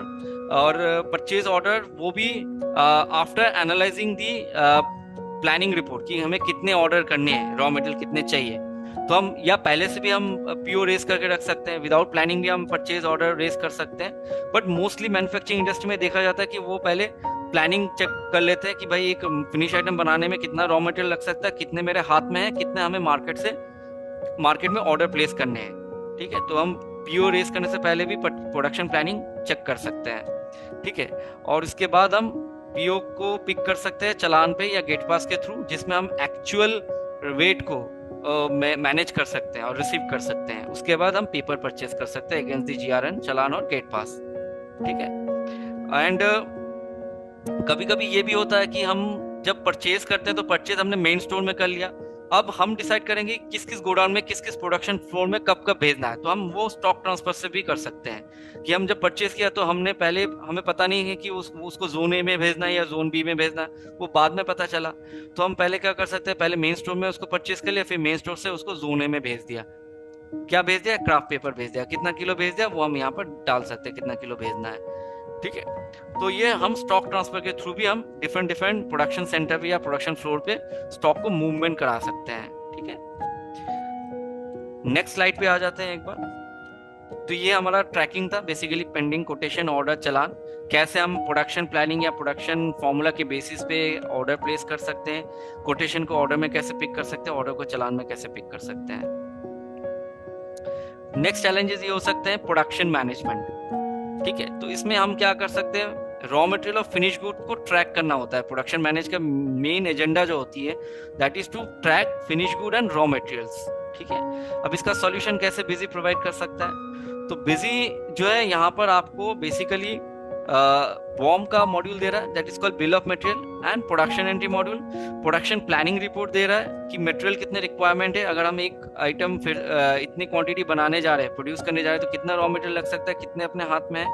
और परचेज ऑर्डर वो भी आफ्टर एनालाइजिंग दी प्लानिंग रिपोर्ट कि हमें कितने ऑर्डर करने हैं, रॉ मटेरियल कितने चाहिए, तो हम या पहले से भी हम पीओ रेस करके रख सकते हैं, विदाउट प्लानिंग भी हम परचेज ऑर्डर रेस कर सकते हैं। बट मोस्टली मैन्युफैक्चरिंग इंडस्ट्री में देखा जाता है कि वो पहले प्लानिंग चेक कर लेते हैं कि भाई एक फिनिश आइटम बनाने में कितना रॉ मटेरियल लग सकता है, कितने मेरे हाथ में है, कितने हमें मार्केट में ऑर्डर प्लेस करने हैं। ठीक है, तो हम पीओ रेस करने से पहले भी प्रोडक्शन प्लानिंग चेक कर सकते हैं। ठीक है, और इसके बाद हम पीओ को पिक कर सकते हैं चलान पे या गेट पास के थ्रू, जिसमें हम एक्चुअल वेट को मैनेज कर सकते हैं और रिसीव कर सकते हैं। उसके बाद हम पेपर परचेज कर सकते हैं अगेंस्ट दी जीआरएन, चलान और गेट पास। ठीक है, एंड कभी कभी ये भी होता है कि हम जब परचेज करते हैं तो परचेज हमने मेन स्टोर में कर लिया, अब हम डिसाइड करेंगे किस किस गोडाउन में किस किस प्रोडक्शन फ्लोर में कब कब भेजना है, तो हम वो स्टॉक ट्रांसफर से भी कर सकते हैं कि हम जब परचेज किया तो हमें पता नहीं है कि उसको जोन ए में भेजना है या जोन बी में भेजना है, वो बाद में पता चला। तो हम पहले क्या कर सकते हैं, पहले मेन स्टोर में उसको परचेज कर लिया, फिर मेन स्टोर से उसको जोन ए में भेज दिया। क्या भेज दिया? क्राफ्ट पेपर भेज दिया। कितना किलो भेज दिया वो हम यहाँ पर डाल सकते हैं, कितना किलो भेजना है। ठीक है, तो ये हम स्टॉक ट्रांसफर के थ्रू भी हम डिफरेंट प्रोडक्शन सेंटर पे या प्रोडक्शन फ्लोर पे स्टॉक को मूवमेंट करा सकते हैं। ठीक है, नेक्स्ट स्लाइड पे आ जाते हैं एक बार। तो ये हमारा ट्रैकिंग था बेसिकली, पेंडिंग, कोटेशन, ऑर्डर, चलान, कैसे हम प्रोडक्शन प्लानिंग या प्रोडक्शन फॉर्मूला के बेसिस पे ऑर्डर प्लेस कर सकते हैं, कोटेशन को ऑर्डर में कैसे पिक कर सकते हैं, ऑर्डर को चलान में कैसे पिक कर सकते हैं। नेक्स्ट चैलेंजेस ये हो सकते हैं प्रोडक्शन मैनेजमेंट। ठीक है, तो इसमें हम क्या कर सकते हैं, रॉ मटेरियल और फिनिश गुड को ट्रैक करना होता है। प्रोडक्शन मैनेज का मेन एजेंडा जो होती है that is to track finish good and raw materials. ठीक है, अब इसका सॉल्यूशन कैसे बिजी प्रोवाइड कर सकता है, तो बिजी जो है यहाँ पर आपको बेसिकली बॉम का मॉड्यूल दे रहा है that is called bill of material, and production entry module production planning report दे रहा है कि मटेरियल कितने रिक्वायरमेंट है, अगर हम एक आइटम फिर इतनी क्वांटिटी बनाने जा रहे हैं, प्रोड्यूस करने जा रहे हैं, तो कितना रॉ मटेरियल लग सकता है, कितने अपने हाथ में है,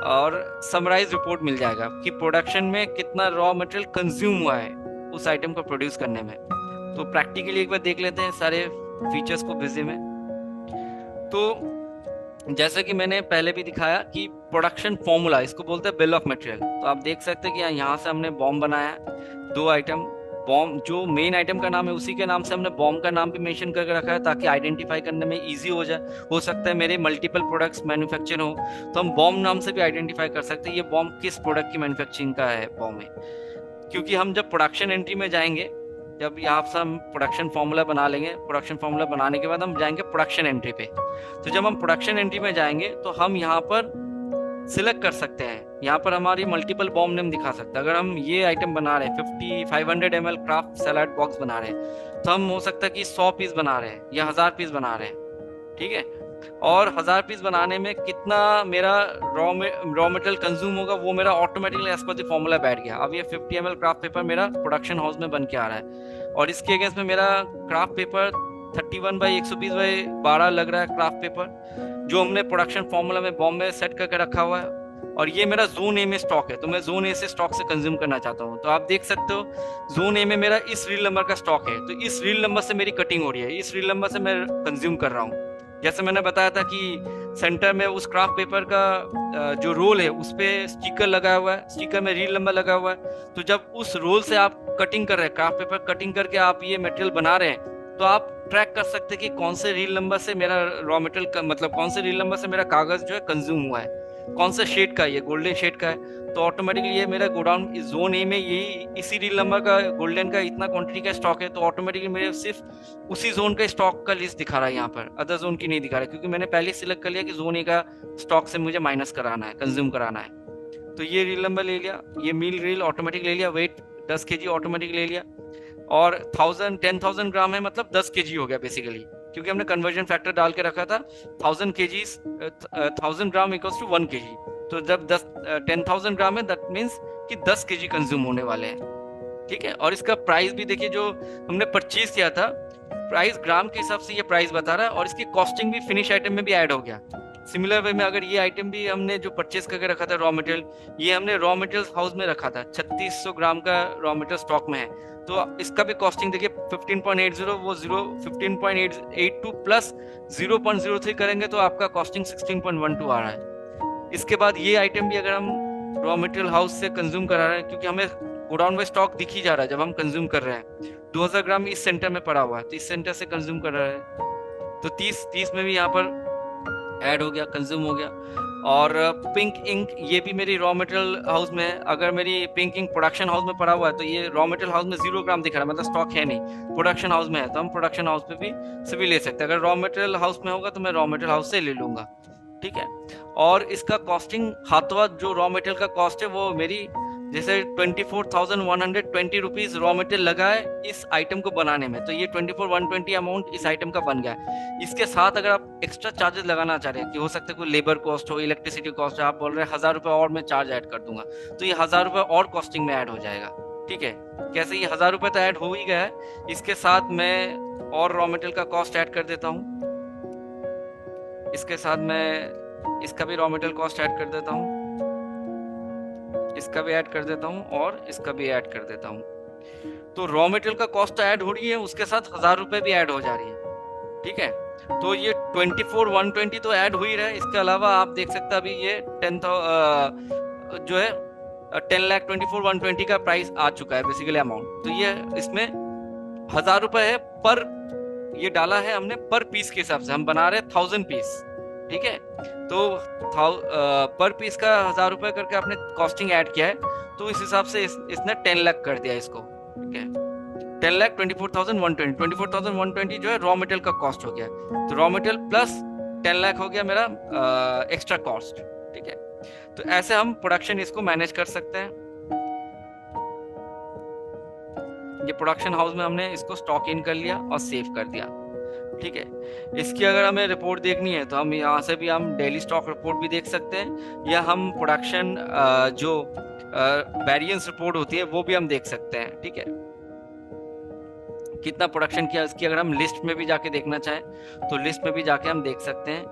और समराइज रिपोर्ट मिल जाएगा कि प्रोडक्शन में कितना रॉ मटेरियल कंज्यूम हुआ है उस आइटम को प्रोड्यूस करने में। तो प्रैक्टिकली एक बार देख लेते हैं सारे फीचर्स को बिजी में। तो जैसे कि मैंने पहले भी दिखाया कि प्रोडक्शन फॉर्मूला, इसको बोलते हैं बिल ऑफ मटेरियल। तो आप देख सकते हैं कि यहाँ से हमने बॉम्ब बनाया, 2 आइटम, बॉम्ब जो मेन आइटम का नाम है उसी के नाम से हमने बॉम्ब का नाम भी मेंशन करके रखा है ताकि आइडेंटिफाई करने में इजी हो जाए। हो सकता है मेरे मल्टीपल प्रोडक्ट्स मैन्युफैक्चर हो तो हम बॉम्ब नाम से भी आइडेंटिफाई कर सकते हैं ये बॉम्ब किस प्रोडक्ट की मैन्युफैक्चरिंग का है बॉम्ब है। क्योंकि हम जब प्रोडक्शन एंट्री में जाएंगे, जब यहाँ से हम प्रोडक्शन फॉर्मूला बना लेंगे, प्रोडक्शन फॉर्मूला बनाने के बाद हम जाएंगे प्रोडक्शन एंट्री पे। तो जब हम प्रोडक्शन एंट्री में जाएंगे तो हम यहाँ पर सिलेक्ट कर सकते हैं, यहाँ पर हमारी मल्टीपल बॉम्ब नेम दिखा सकता है। अगर हम ये आइटम बना रहे हैं 500 ml क्राफ्ट सलाड बॉक्स बना रहे हैं तो हम हो सकता है कि 100 पीस बना रहे हैं या 1000 पीस बना रहे हैं। ठीक है, और 1000 पीस बनाने में कितना मेरा रॉ मटेरियल कंज्यूम होगा वो मेरा automatically as per the formula बैठ गया। अब ये 50 ml क्राफ्ट पेपर मेरा प्रोडक्शन हाउस में बन के आ रहा है और इसके अगेंस्ट में मेरा क्राफ्ट पेपर 31/120/12 लग रहा है क्राफ्ट पेपर, जो हमने प्रोडक्शन फॉर्मूला में बॉम्बे में सेट करके रखा हुआ है। और ये मेरा जोन ए में स्टॉक है, तो मैं जोन ए से स्टॉक से कंज्यूम करना चाहता हूँ। तो आप देख सकते हो जोन ए में मेरा इस रील नंबर का स्टॉक है, तो इस रील नंबर से मेरी कटिंग हो रही है, इस रील नंबर से मैं कंज्यूम कर रहा हूँ। जैसे मैंने बताया था कि सेंटर में उस क्राफ्ट पेपर का जो रोल है उस पे स्टिकर लगा हुआ है, स्टिकर में रील नंबर लगा हुआ है। तो जब उस रोल से आप कटिंग कर रहे हैं, क्राफ्ट पेपर कटिंग करके आप ये मटेरियल बना रहे हैं, तो आप ट्रैक कर सकते हैं कि कौन से रील नंबर से मेरा रॉ मटेरियल का मतलब कौन से रील नंबर से मेरा कागज जो है कंज्यूम हुआ है, कौन सा शेड का है, ये गोल्डन शेड का है। तो ऑटोमेटिकली ये मेरा गोडाउन जोन ए में यही इसी रील नंबर का गोल्डन का इतना क्वांटिटी का स्टॉक है, तो ऑटोमेटिकली मेरे सिर्फ उसी जोन का स्टॉक का लिस्ट दिखा रहा है यहाँ पर, अदर जोन की नहीं दिखा रहा है, क्योंकि मैंने पहले सिलेक्ट कर लिया कि जोन ए का स्टॉक से मुझे माइनस कराना है, कंज्यूम कराना है। तो ये रील नंबर ले लिया, ये मील रील ऑटोमेटिक ले लिया, वेट 10 kg ऑटोमेटिक ले लिया, और 10,000 ग्राम है मतलब 10 kg हो गया बेसिकली, क्योंकि हमने कन्वर्जन फैक्टर डाल के रखा था 1000 ग्राम इक्वल्स टू 1 kg। तो जब 10,000 ग्राम है दैट मीन्स कि 10 kg कंज्यूम होने वाले हैं। ठीक है, और इसका प्राइस भी देखिए, जो हमने परचेज किया था प्राइस ग्राम के हिसाब से ये प्राइस बता रहा है, और इसकी कॉस्टिंग भी फिनिश आइटम में भी ऐड हो गया। सिमिलर वे में अगर ये आइटम भी हमने जो परचेज करके रखा था रॉ मटेरियल, ये हमने रॉ मटेरियल हाउस में रखा था, 3600 ग्राम का रॉ मटेरियल स्टॉक में है, तो इसका भी कॉस्टिंग देखिए 15.80, वो 15.82 प्लस 0.03 करेंगे तो आपका कॉस्टिंग 16.12 आ रहा है। इसके बाद ये आइटम भी अगर हम रॉ मटेरियल हाउस से कंज्यूम करा रहे हैं, क्योंकि हमें गोडाउन में स्टॉक दिख ही जा रहा है जब हम कंज्यूम कर रहे हैं, 2000 ग्राम इस सेंटर में पड़ा हुआ है, तो इस सेंटर से कंज्यूम कर रहे हैं, तो 30 में भी यहाँ पर ऐड हो गया, कंज्यूम हो गया। और पिंक इंक ये भी मेरी रॉ मटेरियल हाउस में है, अगर मेरी पिंक इंक प्रोडक्शन हाउस में पड़ा हुआ है तो ये रॉ मटेरियल हाउस में 0 ग्राम दिख रहा है, मतलब स्टॉक है नहीं, प्रोडक्शन हाउस में है, तो हम प्रोडक्शन हाउस पे भी से भी ले सकते हैं। अगर रॉ मटेरियल हाउस में होगा तो मैं रॉ मटेरियल हाउस से ले लूंगा। ठीक है, और इसका कॉस्टिंग हाथवा जो रॉ मटेरियल का कॉस्ट है वो मेरी जैसे 24,120 रुपीज रॉ मटेरियल लगा है इस आइटम को बनाने में, तो ये 24,120 अमाउंट इस आइटम का बन गया है। इसके साथ अगर आप एक्स्ट्रा चार्जेस लगाना चाह रहे हैं, कि हो सकता है कोई लेबर कॉस्ट हो, इलेक्ट्रिसिटी कॉस्ट है, आप बोल रहे हैं 1000 रुपये और मैं चार्ज ऐड कर दूंगा, तो ये 1000 रुपये और कॉस्टिंग में ऐड हो जाएगा। ठीक है, कैसे ये 1000 रुपये तो ऐड हो ही गया है, इसके साथ मैं और रॉ मटेरियल का कॉस्ट ऐड कर देता हूँ, इसके साथ मैं इसका भी रॉ मटेरियल कॉस्ट ऐड कर देता हूँ, इसका भी ऐड कर देता हूँ, और इसका भी ऐड कर देता हूँ। तो रॉ मटेरियल का कॉस्ट तो ऐड हो रही है, उसके साथ 1000 रुपये भी ऐड हो जा रही है। ठीक है, तो ये 24,120 तो ऐड हो ही रहा है। इसके अलावा आप देख सकते हैं अभी ये 10 जो है 10,24,120 का प्राइस आ चुका है बेसिकली अमाउंट, तो ये इसमें 1000 रुपये है पर, ये डाला है हमने पर पीस के हिसाब से, हम बना रहे हैं 1000 पीस। ठीक है, तो पर पीस का 1000 रुपये करके आपने कॉस्टिंग ऐड किया है, तो इस हिसाब से इसने 10 लाख कर दिया इसको। ठीक है, 10,24,120, 24,120 जो है रॉ मटेरियल का कॉस्ट हो गया, तो रॉ मटेरियल प्लस 10 लाख हो गया मेरा एक्स्ट्रा कॉस्ट। ठीक है, तो ऐसे हम प्रोडक्शन इसको मैनेज कर सकते हैं। ये प्रोडक्शन हाउस में हमने इसको स्टॉक इन कर लिया और सेव कर दिया। ठीक है, इसकी अगर हमें रिपोर्ट देखनी है तो हम यहाँ से भी हम डेली स्टॉक रिपोर्ट भी देख सकते हैं, या हम प्रोडक्शन जो वेरिएंस रिपोर्ट होती है वो भी हम देख सकते हैं। ठीक है, कितना प्रोडक्शन किया इसकी अगर हम लिस्ट में भी जाके देखना चाहें तो लिस्ट में भी जाके हम देख सकते हैं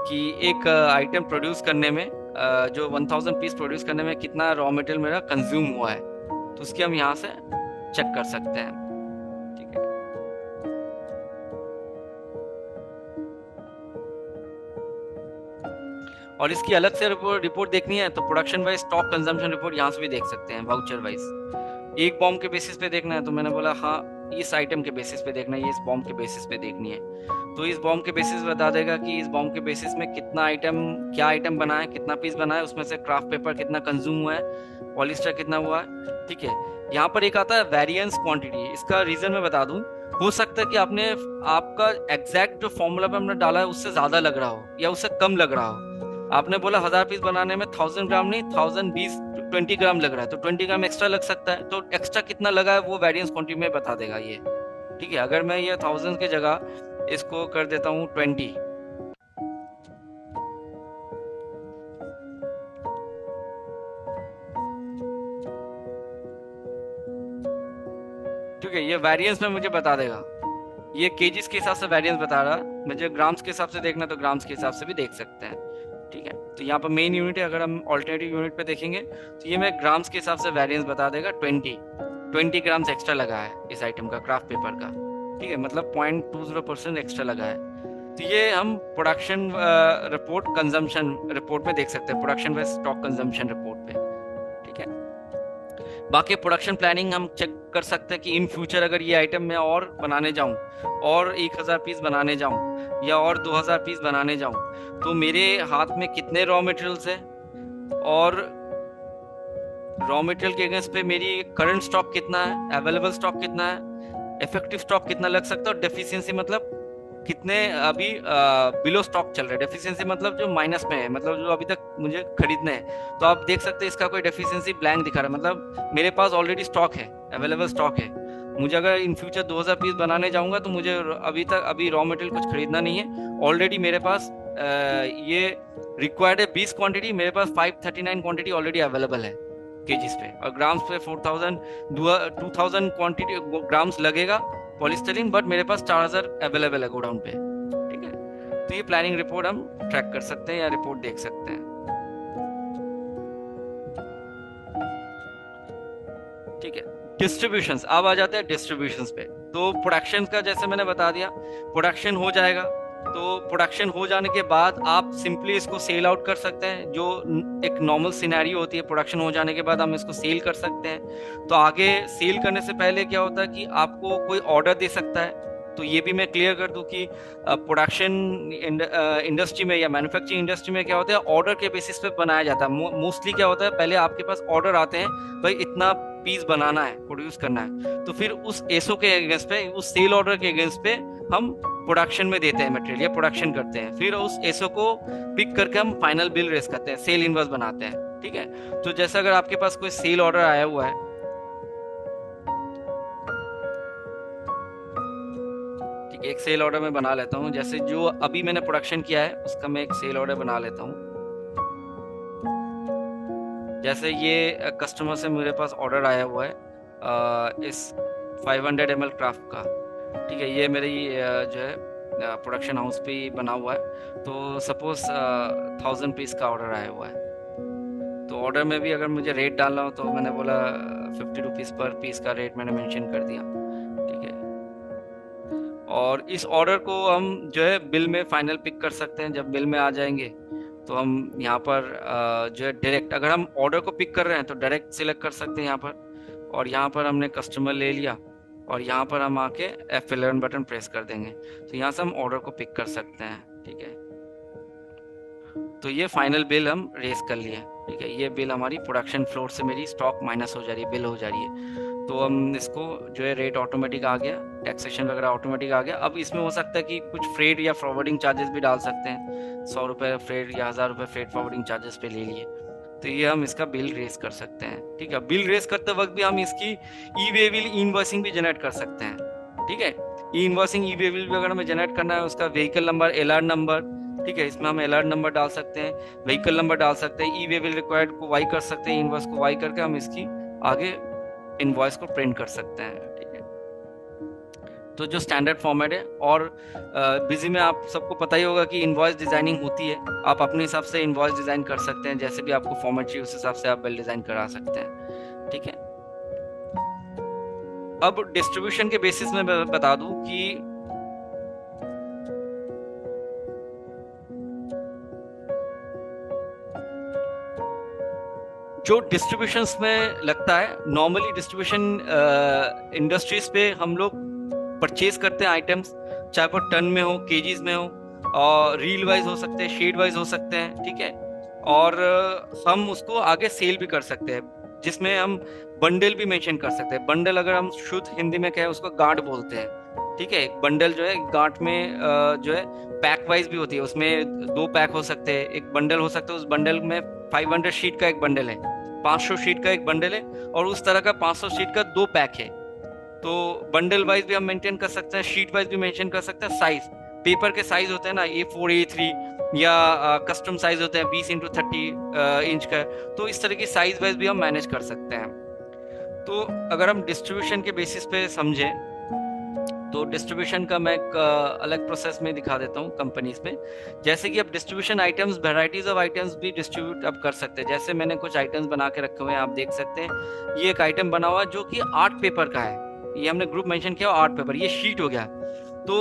कि एक आइटम प्रोड्यूस करने में जो 1000 पीस प्रोड्यूस करने में कितना रॉ मटेरियल मेरा कंज्यूम हुआ है, तो उसकी हम यहाँ से चेक कर सकते हैं। ठीक है, और इसकी अलग से रिपोर्ट देखनी है तो production wise stock consumption report यहाँ से भी देख सकते हैं, वाउचर वाइज। एक बॉम्ब के बेसिस पे देखना है तो मैंने बोला हाँ इस आइटम के बेसिस पे देखना है, ये इस बॉम्ब के बेसिस पे देखनी है, तो इस बॉम्ब के बेसिस बता देगा कि इस बॉम्ब के बेसिस में कितना आइटम, क्या आइटम बना है, कितना पीस बना है, उसमें से क्राफ्ट पेपर कितना कंज्यूम हुआ है, पॉलिस्टर कितना हुआ है। ठीक है, यहाँ पर एक आता है वेरिएंस क्वांटिटी, इसका रीजन मैं बता दूं, हो सकता है कि आपने आपका एग्जैक्ट जो फॉर्मूला पे हमने डाला है उससे ज्यादा लग रहा हो या उससे कम लग रहा हो। आपने बोला 1000 पीस बनाने में 1000 ग्राम नहीं 20 ग्राम लग रहा है, तो 20 ग्राम एक्स्ट्रा लग सकता है, तो एक्स्ट्रा कितना लगा है वो वेरिएंस क्वांटिटी में बता देगा ये। ठीक है, अगर मैं ये 1000 की जगह इसको कर देता हूँ 20, ठीक है, ये वेरिएंस में मुझे बता देगा, ये केजीज के हिसाब से वेरिएंस बता रहा, मुझे ग्राम्स के हिसाब से देखना तो ग्राम्स के हिसाब से भी देख सकते हैं। ठीक है, तो यहाँ पर मेन यूनिट है, अगर हम ऑल्टरनेटिव यूनिट पे देखेंगे तो ये मैं ग्राम्स के हिसाब से वेरिएंस बता देगा। 20 ग्राम्स एक्स्ट्रा लगा है इस आइटम का, क्राफ्ट पेपर का। ठीक है, मतलब 0.20% एक्स्ट्रा लगा है। तो ये हम प्रोडक्शन रिपोर्ट, कंजम्पशन रिपोर्ट में देख सकते हैं, प्रोडक्शन व स्टॉक कंजम्पशन रिपोर्ट पे। ठीक है, बाकी प्रोडक्शन प्लानिंग हम चेक कर सकते हैं कि इन फ्यूचर अगर ये आइटम मैं और बनाने जाऊं, और 1000 पीस बनाने जाऊं या और 2000 पीस बनाने जाऊं, तो मेरे हाथ में कितने रॉ मटेरियल्स है, और रॉ मटेरियल के अगेंस्ट पे मेरी करंट स्टॉक कितना है, अवेलेबल स्टॉक कितना है, इफेक्टिव स्टॉक कितना लग सकता है, और डेफिशिएंसी मतलब कितने अभी बिलो स्टॉक चल रहे हैं। डेफिशिएंसी मतलब जो माइनस में है, मतलब जो अभी तक मुझे खरीदने हैं। तो आप देख सकते हैं इसका कोई डेफिशिएंसी ब्लैंक दिखा रहा है, मतलब मेरे पास ऑलरेडी स्टॉक है, अवेलेबल स्टॉक है। मुझे अगर इन फ्यूचर 2000 पीस बनाने जाऊंगा तो मुझे अभी रॉ मटेरियल कुछ खरीदना नहीं है। ऑलरेडी मेरे पास ये रिक्वायर्ड है 20 क्वांटिटी, मेरे पास 539 क्वांटिटी ऑलरेडी अवेलेबल है केजीज पे, और ग्राम्स पे 2000 क्वांटिटी ग्राम्स लगेगा पॉलीस्टाइरीन, बट मेरे पास 4000 अवेलेबल है गोडाउन पे। ठीक है, तो ये प्लानिंग रिपोर्ट हम ट्रैक कर सकते हैं या रिपोर्ट देख सकते हैं। ठीक है, डिस्ट्रीब्यूशंस, अब आ जाते हैं डिस्ट्रीब्यूशंस पे। तो प्रोडक्शन का जैसे मैंने बता दिया, प्रोडक्शन हो जाएगा, तो प्रोडक्शन हो जाने के बाद आप सिंपली इसको सेल आउट कर सकते हैं, जो एक नॉर्मल सिनेरियो होती है। प्रोडक्शन हो जाने के बाद हम इसको सेल कर सकते हैं। तो आगे सेल करने से पहले क्या होता है कि आपको कोई ऑर्डर दे सकता है। तो ये भी मैं क्लियर कर दूं कि प्रोडक्शन इंडस्ट्री में या मैन्युफैक्चरिंग इंडस्ट्री में क्या होता है, ऑर्डर के बेसिस पे बनाया जाता है। मोस्टली क्या होता है, पहले आपके पास ऑर्डर आते हैं, भाई इतना पीस बनाना है, प्रोड्यूस करना है, तो फिर उस एसओ के अगेंस्ट पे, उस सेल ऑर्डर के अगेंस्ट पे हम प्रोडक्शन में देते हैं मटेरियल या प्रोडक्शन करते हैं। फिर उस एसओ को पिक करके हम फाइनल बिल रेस करते हैं, सेल इनवॉइस बनाते हैं। ठीक है, तो जैसे अगर आपके पास कोई सेल ऑर्डर आया हुआ है, ठीक है, एक सेल ऑर्डर मैं बना लेता हूँ। जैसे जो अभी मैंने प्रोडक्शन किया है उसका मैं एक सेल ऑर्डर बना लेता हूँ। जैसे ये कस्टमर से मेरे पास ऑर्डर आया हुआ है इस 500 ml क्राफ्ट का। ठीक है, ये मेरी जो है प्रोडक्शन हाउस पे ही बना हुआ है। तो सपोज 1000 पीस का ऑर्डर आया हुआ है। तो ऑर्डर में भी अगर मुझे रेट डालना हो तो मैंने बोला 50 रुपीज़ पर पीस का रेट मैंने मेंशन कर दिया। ठीक है, और इस ऑर्डर को हम जो है बिल में फाइनल पिक कर सकते हैं। जब बिल में आ जाएंगे तो हम यहाँ पर जो है डायरेक्ट, अगर हम ऑर्डर को पिक कर रहे हैं तो डायरेक्ट सिलेक्ट कर सकते हैं यहाँ पर, और यहाँ पर हमने कस्टमर ले लिया, और यहाँ पर हम आके F11 बटन प्रेस कर देंगे, तो यहाँ से हम ऑर्डर को पिक कर सकते हैं। ठीक है, तो ये फाइनल बिल हम रेस कर लिए। ठीक है, ये बिल हमारी प्रोडक्शन फ्लोर से मेरी स्टॉक माइनस हो जा रही है, बिल हो जा रही है। तो हम इसको जो है रेट ऑटोमेटिक आ गया, टैक्सेशन वगैरह ऑटोमेटिक आ गया। अब इसमें हो सकता है कि कुछ फ्रेट या फॉरवर्डिंग चार्जेस भी डाल सकते हैं, 100 रुपये फ्रेट या 1000 रुपये फ्रेट फॉरवर्डिंग चार्जेस पे ले लिए। तो ये हम इसका बिल रेस कर सकते हैं। ठीक है, बिल रेस करते वक्त भी हम इसकी ई वे बिल इनवॉइसिंग भी जनरेट कर सकते हैं। ठीक है, ई इनवॉइसिंग ई वे बिल भी अगर हमें जनरेट करना है, उसका व्हीकल नंबर, एलआर नंबर, ठीक है, इसमें हम एलआर नंबर डाल सकते हैं, व्हीकल नंबर डाल सकते हैं, ई वे बिल रिक्वायर्ड को वाई कर सकते हैं, इनवॉइस को वाई करके हम इसकी आगे इनवॉइस को प्रिंट कर सकते हैं। ठीक है, तो जो स्टैंडर्ड फॉर्मेट है, और बिजी में आप सबको पता ही होगा कि इनवॉइस डिजाइनिंग होती है। आप अपने हिसाब से इनवॉइस डिजाइन कर सकते हैं, जैसे भी आपको फॉर्मेट चाहिए उस हिसाब से आप बिल डिजाइन करा सकते हैं। ठीक है, अब डिस्ट्रीब्यूशन के बेसिस में मैं बता दूं कि जो डिस्ट्रीब्यूशंस में लगता है, नॉर्मली डिस्ट्रीब्यूशन इंडस्ट्रीज पे हम लोग परचेज करते हैं आइटम्स, चाहे वो टन में हो, केजीज में हो, और रील वाइज हो सकते हैं, शेड वाइज हो सकते हैं। ठीक है, और हम उसको आगे सेल भी कर सकते हैं, जिसमें हम बंडल भी मेंशन कर सकते हैं। बंडल अगर हम शुद्ध हिंदी में कहें उसको गांठ बोलते हैं। ठीक है, एक बंडल जो है गांठ में जो है पैक वाइज भी होती है, उसमें 2 पैक हो सकते हैं, एक बंडल हो सकता है। उस बंडल में 500 शीट का एक बंडल है, 500 शीट का एक बंडल है, और उस तरह का 500 शीट का 2 पैक है। तो बंडल वाइज भी हम मेंटेन कर सकते हैं, शीट वाइज भी मेंशन कर सकते हैं। साइज, पेपर के साइज होते हैं ना, A4 A3 या कस्टम साइज होते हैं 20x30 इंच का, तो इस तरह की साइज वाइज भी हम मैनेज कर सकते हैं। तो अगर हम डिस्ट्रीब्यूशन के बेसिस पे समझें तो डिस्ट्रीब्यूशन का मैं एक अलग प्रोसेस में दिखा देता हूँ कंपनीज में। जैसे कि आप distribution items, varieties of items भी डिस्ट्रीब्यूट आप कर सकते हैं। जैसे मैंने कुछ आइटम्स बना के रखे हुए हैं, आप देख सकते हैं। ये एक आइटम बना हुआ है जो कि आर्ट पेपर का है, ये हमने ग्रुप मेंशन किया आर्ट पेपर, ये शीट हो गया। तो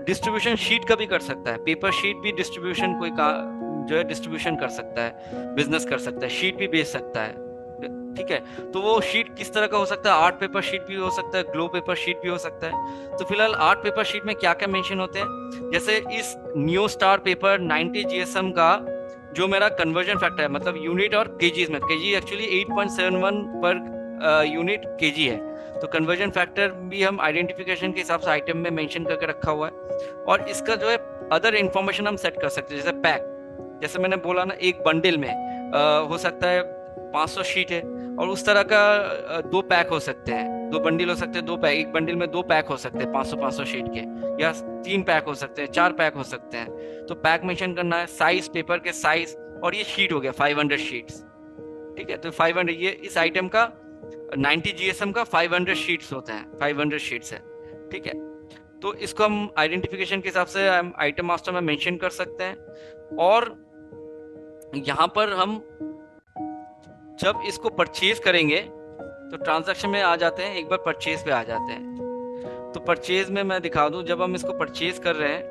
डिस्ट्रीब्यूशन शीट का भी कर सकता है, पेपर शीट भी डिस्ट्रीब्यूशन कोई का जो है डिस्ट्रीब्यूशन कर सकता है, बिजनेस कर सकता है, शीट भी बेच सकता है। ठीक है, तो वो शीट किस तरह का हो सकता है? आर्ट पेपर शीट भी हो सकता है, ग्लो पेपर शीट भी हो सकता है। तो फिलहाल आर्ट पेपर शीट में क्या क्या मेंशन होते हैं, जैसे इस न्यू स्टार पेपर 90 जीएसएम का जो मेरा कन्वर्जन फैक्टर है, मतलब यूनिट और केजीज में, KG actually 8.71 per unit KG है, तो कन्वर्जन फैक्टर भी हम आइडेंटिफिकेशन के हिसाब से आइटम में मेंशन करके रखा हुआ है। और इसका जो है अदर इंफॉर्मेशन हम सेट कर सकते हैं, जैसे पैक, जैसे मैंने बोला ना, एक बंडल में हो सकता है 500 शीट है, और उस तरह का 2 पैक हो सकते हैं, 2 बंडल हो सकते हैं, 2 पैक, एक बंडल में 2 पैक हो सकते हैं 500 शीट के, या 3 पैक हो सकते हैं, 4 पैक हो सकते हैं। तो पैक मेंशन करना है, साइज, पेपर के साइज, और ये शीट हो गया 500 शीट्स। ठीक है, तो 500, ये इस आइटम का 90 जीएसएम का 500 शीट्स होते हैं, 500 शीट्स है। ठीक है, तो इसको हम आइडेंटिफिकेशन के हिसाब से हम आइटम मास्टर में मेंशन कर सकते हैं। और यहाँ पर हम जब इसको परचेज करेंगे तो ट्रांजैक्शन में आ जाते हैं, एक बार परचेज पे आ जाते हैं। तो परचेज में मैं दिखा दूं, जब हम इसको परचेज कर रहे हैं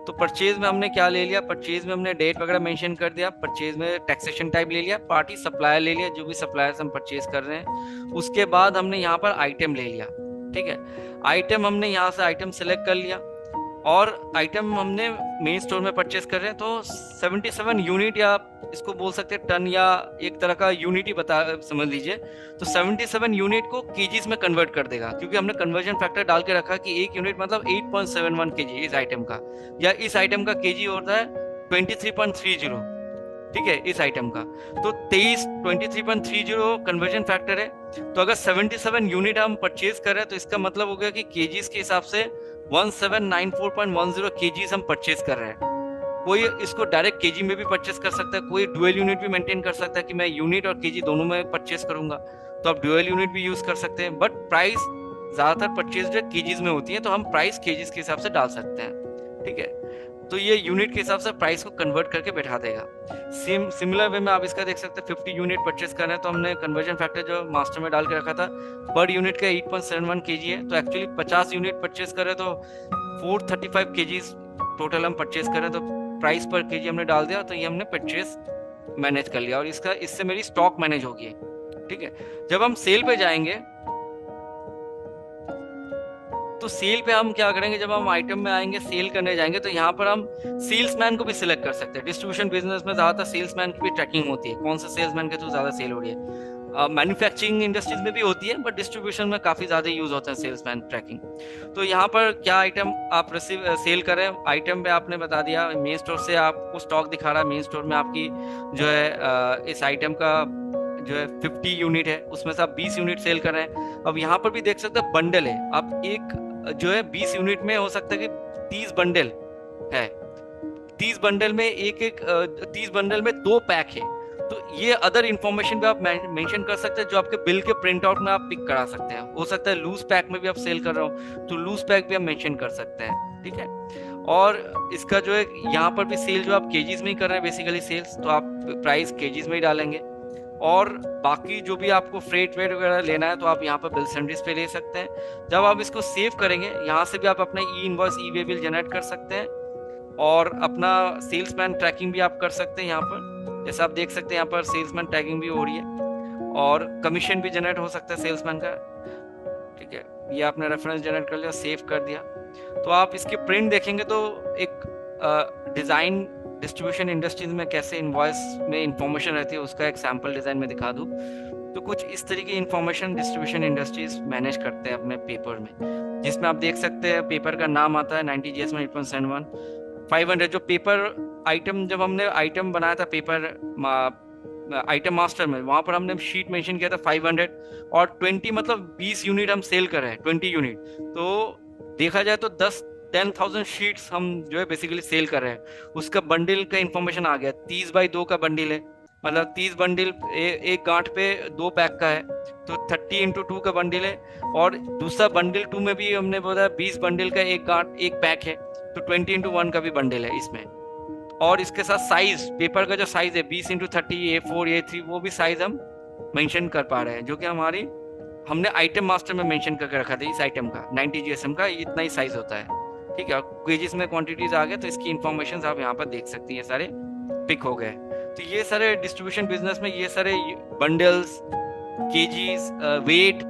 तो परचेज में हमने क्या ले लिया, परचेज में हमने डेट वगैरह मेंशन कर दिया, परचेज में टैक्सेशन टाइप ले लिया, पार्टी सप्लायर ले लिया, जो भी सप्लायर हम परचेज कर रहे हैं। उसके बाद हमने यहाँ पर आइटम ले लिया। ठीक है, आइटम हमने यहाँ से आइटम सेलेक्ट कर लिया, और आइटम हमने मेन स्टोर में परचेज कर रहे हैं, तो 77 यूनिट, या इसको बोल सकते हैं टन, या एक तरह का यूनिट ही बता समझ लीजिए। तो 77 यूनिट को केजीज में कन्वर्ट कर देगा, क्योंकि हमने कन्वर्जन फैक्टर डाल के रखा कि एक यूनिट मतलब 8.71 केजी इस आइटम का, या इस आइटम का केजी होता है 23.30। ठीक है, इस आइटम का तो 23.30 कन्वर्जन फैक्टर है। तो अगर 77 यूनिट हम परचेज कर रहे हैं, तो इसका मतलब हो गया कि केजीज के हिसाब से 1794.10 केजीज हम परचेज कर रहे हैं। कोई इसको डायरेक्ट केजी में भी परचेस कर सकता है, कोई डुअल यूनिट भी मेंटेन कर सकता है कि मैं यूनिट और केजी दोनों में परचेस करूंगा, तो आप डुअल यूनिट भी यूज कर सकते हैं। बट प्राइस ज्यादातर परचेज जो केजीज में होती है, तो हम प्राइस केजीज के हिसाब से डाल सकते हैं। ठीक है, तो ये यूनिट के हिसाब से प्राइस को कन्वर्ट करके बैठा देगा। सिमिलर वे में आप इसका देख सकते हैं, 50 यूनिट परचेस कर रहे हैं, तो हमने कन्वर्जन फैक्टर जो मास्टर में डाल के रखा था, पर यूनिट का 8.71 केजी है, तो एक्चुअली 50 यूनिट परचेस कर रहे हैं, तो 435 केजीज टोटल हम परचेस कर रहे हैं, तो प्राइस पर केजी हमने डाल दिया, तो ये हमने परचेस मैनेज कर लिया, और इससे मेरी स्टॉक मैनेज होगी। ठीक है, जब हम सेल पे जाएंगे तो सेल पे हम क्या करेंगे, जब हम आइटम में आएंगे, सेल करने जाएंगे, तो यहाँ पर हम सेल्समैन को भी सिलेक्ट कर सकते हैं। डिस्ट्रीब्यूशन बिजनेस में ज्यादातर सेल्समैन की भी ट्रैकिंग होती है, कौन सा सेल्समैन के थ्रू ज्यादा सेल हो रही है। मैन्युफैक्चरिंग इंडस्ट्रीज में भी होती है, बट डिस्ट्रीब्यूशन में काफी ज्यादा यूज होता है सेल्समैन ट्रैकिंग। तो यहाँ पर क्या आइटम आप सेल करें, आइटम पे आपने बता दिया, मेन स्टोर से आपको स्टॉक दिखा रहा है, मेन स्टोर में आपकी जो है इस आइटम का जो है 50 यूनिट है, उसमें से आप 20 यूनिट सेल कर रहे हैं। अब यहाँ पर भी देख सकते हैं बंडल है, आप एक जो है 20 यूनिट में हो सकता है कि 30 बंडल है, 30 बंडल में 30 बंडल में 2 पैक है। तो ये अदर इंफॉर्मेशन भी आप मेंशन कर सकते हैं, जो आपके बिल के प्रिंट आउट में आप पिक करा सकते हैं। हो सकता है लूज पैक में भी आप सेल कर रहे हो, तो लूज पैक भी आप मेंशन कर सकते हैं। ठीक है, और इसका जो है यहाँ पर भी सेल जो आप केजीज में ही कर रहे हैं बेसिकली सेल्स, तो आप प्राइस केजीज में ही डालेंगे। और बाकी जो भी आपको फ्रेट वेट वगैरह लेना है, तो आप यहाँ पर बिल सेंडरीज पे ले सकते हैं। जब आप इसको सेव करेंगे, यहाँ से भी आप अपना ई इनवॉइस, ई वे बिल जनरेट कर सकते हैं, और अपना सेल्समैन ट्रैकिंग भी आप कर सकते हैं। यहाँ पर जैसे आप देख सकते हैं, यहाँ पर सेल्समैन ट्रैकिंग भी हो रही है, और कमीशन भी जनरेट हो सकता है सेल्समैन का। ठीक है, ये आपने रेफरेंस जनरेट कर लिया, सेव कर दिया। तो आप इसके प्रिंट देखेंगे तो एक डिजाइन डिस्ट्रीब्यूशन इंडस्ट्रीज में कैसे इनवॉइस में इंफॉर्मेशन रहती है, उसका एक सैंपल डिजाइन में दिखा दूं, तो कुछ इस तरीके की इंफॉर्मेशन डिस्ट्रीब्यूशन इंडस्ट्रीज मैनेज करते हैं अपने पेपर में, जिसमें आप देख सकते हैं पेपर का नाम आता है 90 GS में 8.71 500। जो पेपर आइटम, जब हमने आइटम बनाया था पेपर आइटम मास्टर में, वहां पर हमने शीट मेंशन किया था 500, और 20 मतलब 20 यूनिट हम सेल कर रहे हैं, 20 यूनिट। तो देखा जाए तो 10,000 शीट्स हम जो है बेसिकली सेल कर रहे हैं। उसका बंडल का इंफॉर्मेशन आ गया, 30 बाई 2 का बंडल है, मतलब 30 बंडल एक गांठ पे 2 पैक का है, तो 30x2 का बंडल है। और दूसरा बंडल 2 में भी हमने बोला 20 बंडल का एक गांठ एक पैक है, तो 20x1 का भी बंडल है इसमें। और इसके साथ साइज, पेपर का जो साइज है 20x30 A4 A3, वो भी साइज हम मेंशन कर पा रहे हैं, जो कि हमारी हमने आइटम मास्टर में मेंशन करके रखा था। इस आइटम का 90 GSM का इतना ही साइज होता है, ठीक है। और केजीज में क्वांटिटीज आ गए, तो इसकी इंफॉर्मेशन आप यहाँ पर देख सकती हैं, सारे पिक हो गए। तो ये सारे डिस्ट्रीब्यूशन बिजनेस में ये सारे बंडल्स, केजीज, वेट,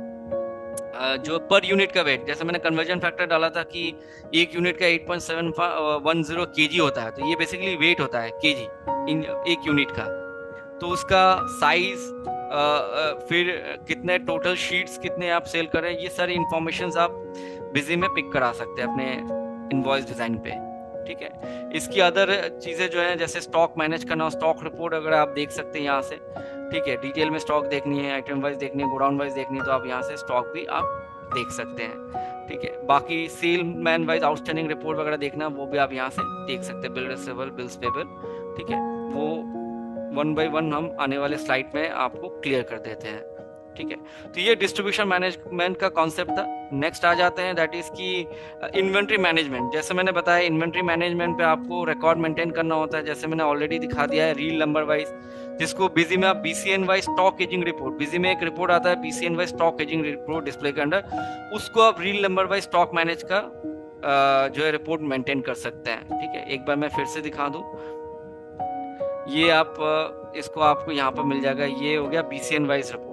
जो पर यूनिट का वेट, जैसे मैंने कन्वर्जन फैक्टर डाला था कि एक यूनिट का 8.710 केजी होता है, तो ये बेसिकली वेट होता है केजी इन एक यूनिट का। तो उसका साइज, फिर कितने टोटल शीट्स कितने आप सेल कर रहे हैं, ये सारी इंफॉर्मेशन आप बिजी में पिक करा सकते हैं अपने इनवॉइस डिजाइन पे, ठीक है। इसकी अदर चीजें जो है, जैसे स्टॉक मैनेज करना, स्टॉक रिपोर्ट अगर आप देख सकते हैं यहाँ से, ठीक है। डिटेल में स्टॉक देखनी है, आइटम वाइज देखनी है, गोडाउन वाइज देखनी है, तो आप यहाँ से स्टॉक भी आप देख सकते हैं, ठीक है। बाकी salesman wise outstanding report वगैरह देखना, वो भी आप यहाँ से देख सकते हैं, बिल रिसीवेबल, बिल्स पेबल, ठीक है। वो 1 बाय 1 हम आने वाले स्लाइड में आपको क्लियर कर देते हैं, ठीक है। तो ये डिस्ट्रीब्यूशन मैनेजमेंट का कॉन्सेप्ट था। नेक्स्ट आ जाते हैं, दैट इज की इन्वेंट्री मैनेजमेंट। जैसे मैंने बताया, इन्वेंट्री मैनेजमेंट पे आपको रिकॉर्ड मेंटेन करना होता है, जैसे मैंने ऑलरेडी दिखा दिया है, रील नंबर वाइज, जिसको बिजी में आप BCN wise stock ageing report, busy में एक रिपोर्ट आता है BCN wise stock ageing report display के अंडर, उसको आप reel number wise stock manage का जो है रिपोर्ट मेंटेन कर सकते हैं, ठीक है। एक बार मैं फिर से दिखा दूं, ये आप इसको आपको यहाँ पर मिल जाएगा, ये हो गया BCN वाइज रिपोर्ट,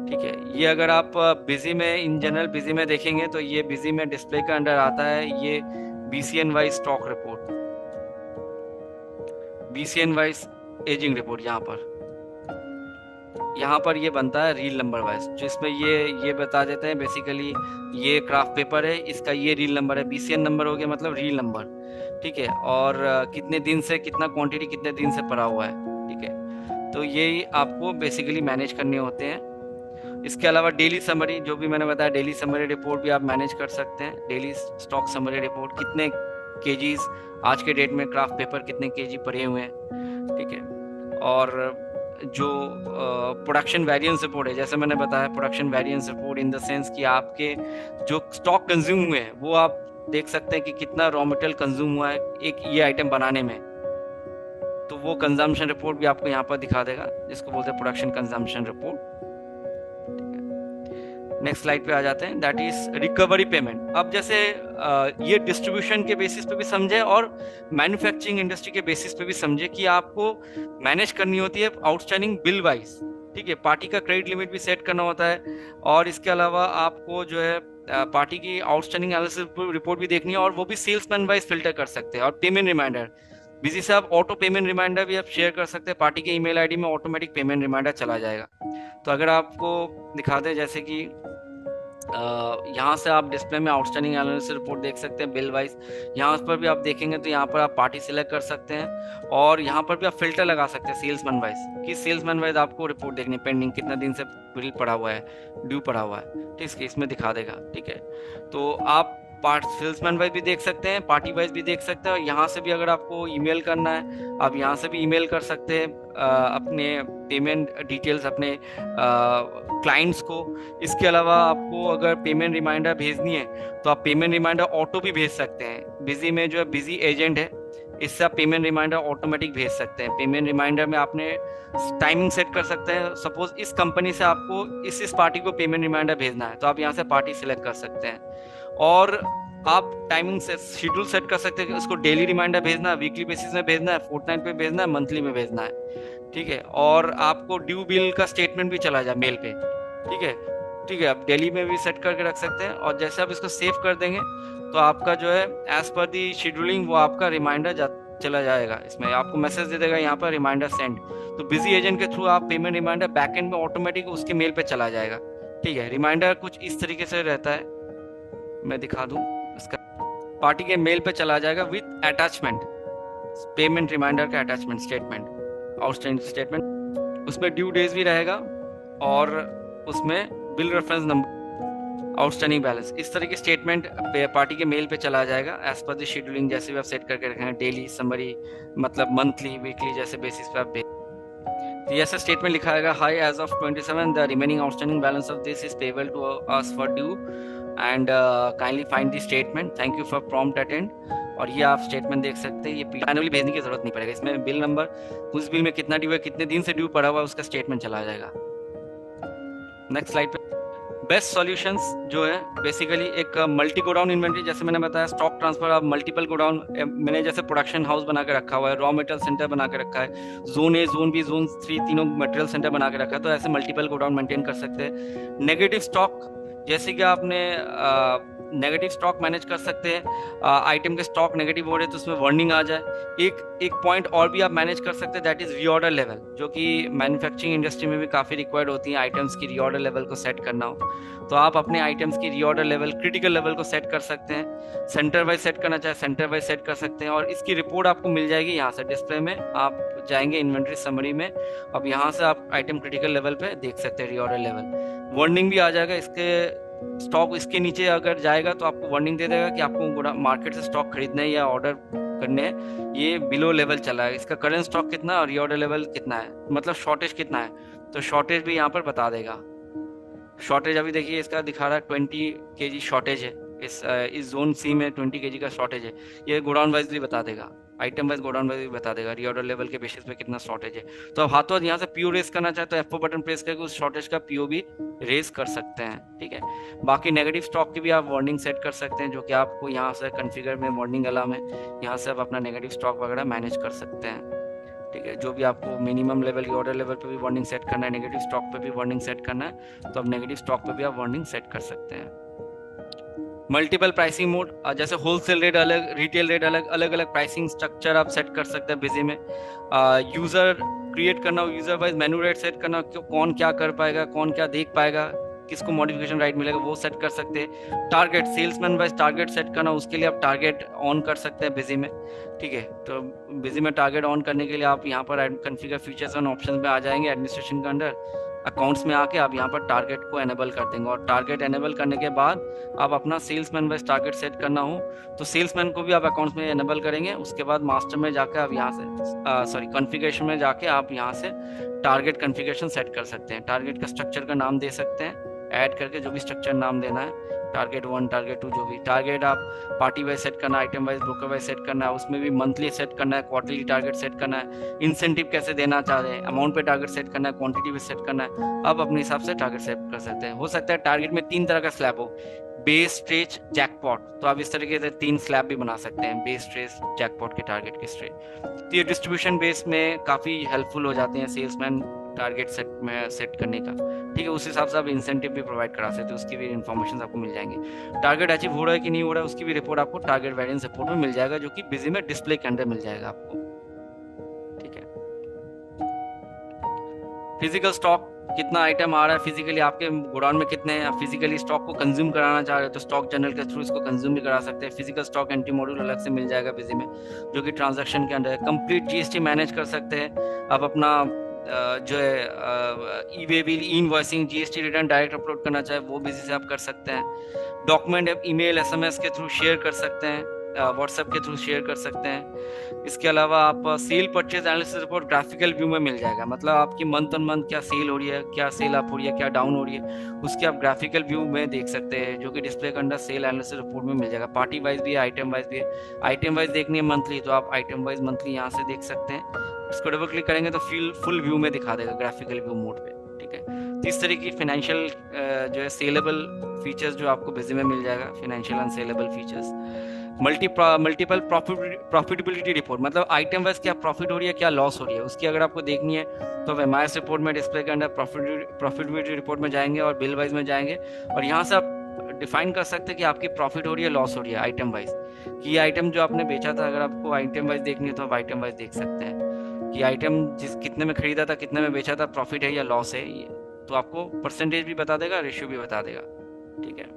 ठीक है। ये अगर आप बिजी में, इन जनरल बिजी में देखेंगे, तो ये बिजी में डिस्प्ले के अंडर आता है, ये BCN wise stock report, BCN wise ageing report. यहाँ पर ये बनता है रील नंबर वाइज, जिसमें ये बता देते हैं बेसिकली, ये क्राफ्ट पेपर है, इसका ये रील नंबर है, BCN नंबर हो गया मतलब रील नंबर, ठीक है। और कितने दिन से कितना क्वांटिटी कितने दिन से पड़ा हुआ है, ठीक है। तो ये आपको बेसिकली मैनेज करने होते हैं। इसके अलावा डेली समरी, जो भी मैंने बताया, डेली समरी रिपोर्ट भी आप मैनेज कर सकते हैं। डेली स्टॉक समरी रिपोर्ट, कितने केजीज आज के डेट में क्राफ्ट पेपर कितने केजी पड़े हुए हैं, ठीक है। और जो प्रोडक्शन वेरिएंस रिपोर्ट है, जैसे मैंने बताया, production variance report in the sense कि आपके जो स्टॉक कंज्यूम हुए हैं, वो आप देख सकते हैं कि कितना रॉ मटेरियल कंज्यूम हुआ है एक ये आइटम बनाने में, तो वो कंजम्पशन रिपोर्ट भी आपको यहाँ पर दिखा देगा, जिसको बोलते हैं production consumption report. Next slide पे आ जाते हैं, दैट इज रिकवरी पेमेंट। अब जैसे ये डिस्ट्रीब्यूशन के बेसिस पे भी समझे और मैन्युफैक्चरिंग इंडस्ट्री के बेसिस पे भी समझे कि आपको मैनेज करनी होती है आउटस्टैंडिंग बिल वाइज, ठीक है। पार्टी का क्रेडिट लिमिट भी सेट करना होता है, और इसके अलावा आपको जो है पार्टी की आउटस्टैंडिंग एनालिसिस रिपोर्ट भी देखनी है, और वो भी सेल्समैन वाइज फिल्टर कर सकते हैं। और पेमेंट रिमाइंडर, बिजी से आप ऑटो पेमेंट रिमाइंडर भी आप शेयर कर सकते हैं, पार्टी के ईमेल आईडी में ऑटोमेटिक पेमेंट रिमाइंडर चला जाएगा। तो अगर आपको दिखा दें, जैसे कि यहाँ से आप डिस्प्ले में आउटस्टैंडिंग एनालिसिस रिपोर्ट देख सकते हैं बिल वाइज, यहाँ पर भी आप देखेंगे तो यहाँ पर आप पार्टी सिलेक्ट कर सकते हैं, और यहाँ पर भी आप फिल्टर लगा सकते हैं सेल्समैन वाइज, कि सेल्समैन वाइज आपको रिपोर्ट देखनी, पेंडिंग कितना दिन से बिल पड़ा हुआ है, ड्यू पड़ा हुआ है, ठीक है, इसमें दिखा देगा, ठीक है। तो आप पार्ट सेल्समैन वाइज भी देख सकते हैं, पार्टी वाइज भी देख सकते हैं, और यहाँ से भी अगर आपको ईमेल करना है, आप यहाँ से भी ईमेल कर सकते हैं अपने पेमेंट डिटेल्स अपने क्लाइंट्स को। इसके अलावा आपको अगर पेमेंट रिमाइंडर भेजनी है, तो आप पेमेंट रिमाइंडर ऑटो भी भेज सकते हैं। बिजी में जो है बिजी एजेंट है, इससे आप पेमेंट रिमाइंडर ऑटोमेटिक भेज सकते हैं। पेमेंट रिमाइंडर में आपने टाइमिंग सेट कर सकते हैं, सपोज इस कंपनी से आपको इस पार्टी को पेमेंट रिमाइंडर भेजना है, तो आप यहाँ से पार्टी सिलेक्ट कर सकते हैं, और आप टाइमिंग से शेड्यूल सेट कर सकते हैं कि उसको डेली रिमाइंडर भेजना है, वीकली बेसिस में भेजना है, फोर्टनाइट पे भेजना है, मंथली में भेजना है, ठीक है। और आपको ड्यू बिल का स्टेटमेंट भी चला जाए मेल पे, ठीक है, ठीक है। आप डेली में भी सेट करके रख सकते हैं, और जैसे आप इसको सेव कर देंगे, तो आपका जो है एज पर दी शेड्यूलिंग वो आपका रिमाइंडर चला जाएगा। इसमें आपको मैसेज दे देगा यहाँ पर रिमाइंडर सेंड, तो बिजी एजेंट के थ्रू आप पेमेंट रिमाइंडर बैकएंड में ऑटोमेटिक उसके मेल पे चला जाएगा, ठीक है। रिमाइंडर कुछ इस तरीके से रहता है, मैं दिखा दूं, इसका पार्टी के मेल पे चला जाएगा विद अटैचमेंट, पेमेंट रिमाइंडर का अटैचमेंट स्टेटमेंट, आउटस्टैंडिंग स्टेटमेंट, उसमें ड्यू डेज भी रहेगा, और उसमें bill reference number, outstanding balance, इस तरह की स्टेटमेंट पार्टी के मेल पे चला जाएगा एज पर द शेड्यूलिंग, जैसे भी आप सेट करके रखेंगे, डेली समरी मतलब मंथली वीकली जैसे बेसिस पे आप तो ये ऐसा स्टेटमेंट लिखा है, hi as of 27 the remaining outstanding balance of this is payable to us for due and kindly find the statement, thank you for prompt attend. और ये आप स्टेटमेंट देख सकते हैं, ये मैनुअली भेजने की जरूरत नहीं पड़ेगा, इसमें बिल नंबर, उस बिल में कितना ड्यू है, कितने दिन से ड्यू पड़ा हुआ है, उसका स्टेटमेंट चला जाएगा। नेक्स्ट स्लाइड पे बेस्ट सॉल्यूशंस जो है बेसिकली एक मल्टी गोडाउन इन्वेंट्री, जैसे मैंने बताया स्टॉक ट्रांसफर, आप मल्टीपल गोडाउन, मैंने जैसे प्रोडक्शन हाउस बना के रखा हुआ है, रॉ मटेरियल सेंटर बना के रखा है, zone A, zone B, zone 3, तीनों मटेरियल सेंटर बना के रखा है, तो ऐसे मल्टीपल गोडाउन मेंटेन कर सकते हैं। नेगेटिव स्टॉक, जैसे कि आपने नेगेटिव स्टॉक मैनेज कर सकते हैं, आइटम के स्टॉक नेगेटिव हो रहे तो उसमें वार्निंग आ जाए। एक पॉइंट और भी आप मैनेज कर सकते हैं, दैट इज रीऑर्डर लेवल, जो कि मैन्युफैक्चरिंग इंडस्ट्री में भी काफ़ी रिक्वायर्ड होती है, आइटम्स की रीऑर्डर लेवल को सेट करना हो तो आप अपने आइटम्स की रीऑर्डर लेवल, क्रिटिकल लेवल को सेट कर सकते हैं। सेंटर वाइज सेट करना चाहे सेंटर वाइज सेट कर सकते हैं, और इसकी रिपोर्ट आपको मिल जाएगी यहाँ से डिस्प्ले में, आप जाएंगे इन्वेंट्री समरी में, अब यहाँ से आप आइटम क्रिटिकल लेवल पे देख सकते हैं रीऑर्डर लेवल। वार्निंग भी आ जाएगा, इसके स्टॉक इसके नीचे अगर जाएगा तो आपको वार्निंग दे देगा कि आपको मार्केट से स्टॉक खरीदना है या ऑर्डर करने हैं, ये बिलो लेवल चला है, इसका करंट स्टॉक कितना है और रीऑर्डर लेवल कितना है, मतलब शॉर्टेज कितना है, तो शॉर्टेज भी यहाँ पर बता देगा। शॉर्टेज अभी देखिए इसका दिखा रहा है 20 kg शॉर्टेज है, इस जोन सी में 20 kg का शॉर्टेज है, ये गोडाउन वाइज भी बता देगा, आइटम वाइज गोडाउन वाइज भी बता देगा, रीऑर्डर लेवल के बेसिस पे कितना शॉर्टेज है। तो अब हाथों यहाँ से पीओ रेस करना चाहे तो F4 बटन प्रेस करके उस शॉर्टेज का पीओ भी रेस कर सकते हैं, ठीक है। बाकी नेगेटिव स्टॉक की भी आप वार्निंग सेट कर सकते हैं, जो कि आपको यहाँ से कॉन्फ़िगर में वार्निंग अलार्म है, यहाँ से आप अपना नेगेटिव स्टॉक वगैरह मैनेज कर सकते हैं, ठीक है। जो भी आपको मिनिमम लेवल, ऑर्डर लेवल पे भी वार्निंग सेट करना है, नेगेटिव स्टॉक पे भी वार्निंग सेट करना है, तो आप नेगेटिव स्टॉक पे भी आप वार्निंग सेट कर सकते हैं। मल्टीपल प्राइसिंग मोड, जैसे होलसेल रेट अलग, रिटेल रेट अलग, अलग अलग प्राइसिंग स्ट्रक्चर आप सेट कर सकते हैं बिजी में। यूजर क्रिएट करना, यूजर वाइज मेनू रेट सेट करना, कौन क्या कर पाएगा, कौन क्या देख पाएगा, किसको मॉडिफिकेशन राइट मिलेगा, वो सेट कर सकते हैं। Target, salesman wise target set करना, उसके लिए आप टारगेट ऑन कर सकते हैं बिजी में, ठीक है। तो बिजी में टारगेट ऑन करने के लिए आप यहाँ पर कॉन्फ़िगर फीचर्स एंड ऑप्शंस में आ जाएंगे, एडमिनिस्ट्रेशन के अंडर अकाउंट्स में आके आप यहाँ पर टारगेट को एनेबल कर देंगे, और टारगेट एनेबल करने के बाद आप अपना सेल्समैन वाइज टारगेट सेट करना हो तो सेल्समैन को भी आप अकाउंट्स में एनेबल करेंगे। उसके बाद मास्टर में जाकर आप यहाँ से कॉन्फ़िगरेशन में जाके आप यहाँ से टारगेट कॉन्फ़िगरेशन सेट कर सकते हैं। टारगेट का स्ट्रक्चर का नाम दे सकते हैं, ऐड करके जो भी स्ट्रक्चर नाम देना है, टारगेट 1, टारगेट 2, जो भी टारगेट आप पार्टी वाइज सेट करना है, item wise, broker wise set करना है, उसमें भी मंथली सेट करना है, क्वार्टरली टारगेट सेट करना है, इंसेंटिव कैसे देना चाह रहे हैं, अमाउंट पे टारगेट सेट करना है, क्वांटिटी पे सेट करना है, आप अपने हिसाब से टारगेट सेट कर सकते हैं। हो सकता है टारगेट में 3 तरह का स्लैब हो, बेस, स्ट्रेच, जैकपॉट, तो आप इस तरीके से 3 स्लैब भी बना सकते हैं, बेस, स्ट्रेच, जैकपॉट के टारगेट के स्ट्रेच। तो ये डिस्ट्रीब्यूशन बेस में काफ़ी हेल्पफुल हो जाते हैं सेल्समैन टारगेट सेट करने का, ठीक है। उस हिसाब से आप इंसेंटिव भी प्रोवाइड करा सकते हैं, उसकी भी इन्फॉर्मेशन आपको मिल जाएंगे। टारगेट अचीव हो रहा है कि नहीं हो रहा है उसकी भी रिपोर्ट आपको टारगेट वेरिएंस रिपोर्ट में मिल जाएगा, जो कि बिजी में डिस्प्ले के अंदर मिल जाएगा आपको, ठीक है। फिजिकल स्टॉक, कितना आइटम आ रहा है फिजिकली आपके गोडाउन में, कितने हैं, फिजिकली स्टॉक को कंज्यूम कराना चाह रहे हो तो स्टॉक जनरल के थ्रू इसको कंज्यूम भी करा सकते हैं। फिजिकल स्टॉक एंट्री मॉड्यूल अलग से मिल जाएगा बिजी में, जो कि ट्रांजैक्शन के अंदर है। कंप्लीट जीएसटी मैनेज कर सकते हैं आप अपना, जो है E way bill, invoicing, GST return direct upload करना चाहे वो बिजी से आप कर सकते हैं। डॉक्यूमेंट आप ईमेल, एसएमएस के थ्रू शेयर कर सकते हैं, व्हाट्सएप के थ्रू शेयर कर सकते हैं। इसके अलावा आप cell purchase analysis report graphical view में मिल जाएगा, मतलब आपकी मंथ ऑन मंथ क्या सेल हो रही है, क्या सेल अप हो रही है, क्या डाउन हो रही है, उसके आप ग्राफिकल व्यू में देख सकते हैं, जो कि डिस्प्ले के अंदर सेल एनालिसिस रिपोर्ट में मिल जाएगा। पार्टी वाइज भी है, आइटम वाइज भी है। आइटम वाइज देखनी है मंथली तो आप आइटम वाइज मंथली यहाँ से देख सकते हैं, इसको डबल क्लिक करेंगे तो फुल व्यू में दिखा देगा ग्राफिकल व्यू मोड पे, ठीक है। तो इस तरह की फाइनेंशियल जो है सेलेबल फीचर्स जो आपको बिजी में मिल जाएगा, financial and saleable features. Multiple profitability report, मतलब आइटम वाइज क्या प्रॉफिट हो रही है, क्या लॉस हो रही है, उसकी अगर आपको देखनी है तो आप एमआईएस रिपोर्ट में डिस्प्ले के अंदर प्रॉफिटेबिलिटी रिपोर्ट में जाएंगे और बिल वाइज में जाएंगे, और यहाँ से आप डिफाइन कर सकते हैं कि आपकी प्रॉफिट हो रही है, लॉस हो रही है आइटम वाइज, कि ये आइटम जो आपने बेचा था अगर आपको आइटम वाइज देखनी है तो आप आइटम वाइज देख सकते हैं कि आइटम कितने में खरीदा था, कितने में बेचा था, प्रॉफिट है या लॉस है, तो आपको परसेंटेज भी बता देगा, रेशियो भी बता देगा, ठीक है।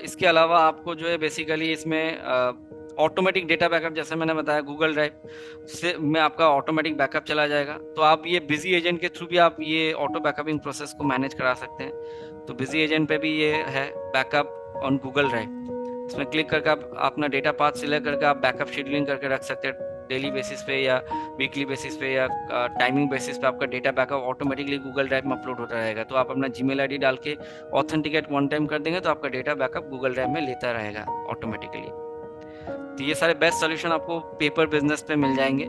इसके अलावा आपको जो है बेसिकली इसमें ऑटोमेटिक डेटा बैकअप, जैसे मैंने बताया गूगल ड्राइव से में आपका ऑटोमेटिक बैकअप चला जाएगा, तो आप ये बिजी एजेंट के थ्रू भी आप ये ऑटो बैकअपिंग प्रोसेस को मैनेज करा सकते हैं। तो बिजी एजेंट पे भी ये है बैकअप ऑन गूगल ड्राइव, इसमें क्लिक करके आप अपना डेटा पाथ सिलेक्ट करके आप बैकअप शेड्यूलिंग करके रख सकते हैं डेली बेसिस पे या वीकली बेसिस पे या टाइमिंग बेसिस पे। आपका data backup automatically Google drive में अपलोड होता रहेगा। तो आप अपना जीमेल आईडी डाल के ऑथेंटिकेट वन टाइम कर देंगे तो आपका डेटा बैकअप गूगल ड्राइव में लेता रहेगा ऑटोमेटिकली। तो ये सारे बेस्ट सोल्यूशन आपको पेपर बिजनेस पे मिल जाएंगे।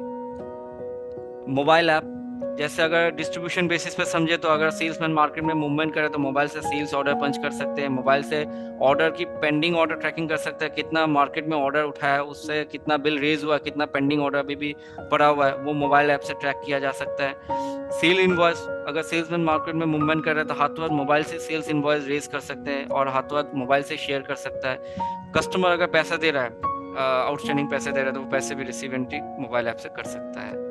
मोबाइल ऐप, जैसे अगर डिस्ट्रीब्यूशन बेसिस पे समझे तो अगर सेल्समैन मार्केट में मूवमेंट करे तो मोबाइल से सेल्स ऑर्डर पंच कर सकते हैं, मोबाइल से ऑर्डर की पेंडिंग ऑर्डर ट्रैकिंग कर सकते हैं, कितना मार्केट में ऑर्डर उठाया, उससे कितना बिल रेज हुआ, कितना पेंडिंग ऑर्डर अभी भी पड़ा हुआ है, वो मोबाइल ऐप से ट्रैक किया जा सकता है। सेल इनवॉइस, अगर सेल्समैन मार्केट में मूवमेंट कर रहे हैं तो हाथों हाथ मोबाइल से सेल्स इनवॉइस रेज कर सकते हैं और हाथों हाथ मोबाइल से शेयर कर सकता है। कस्टमर अगर पैसा दे रहा है, आउटस्टैंडिंग पैसे दे रहा है, तो वो पैसे भी रिसीव एंट्री मोबाइल ऐप से कर सकता है।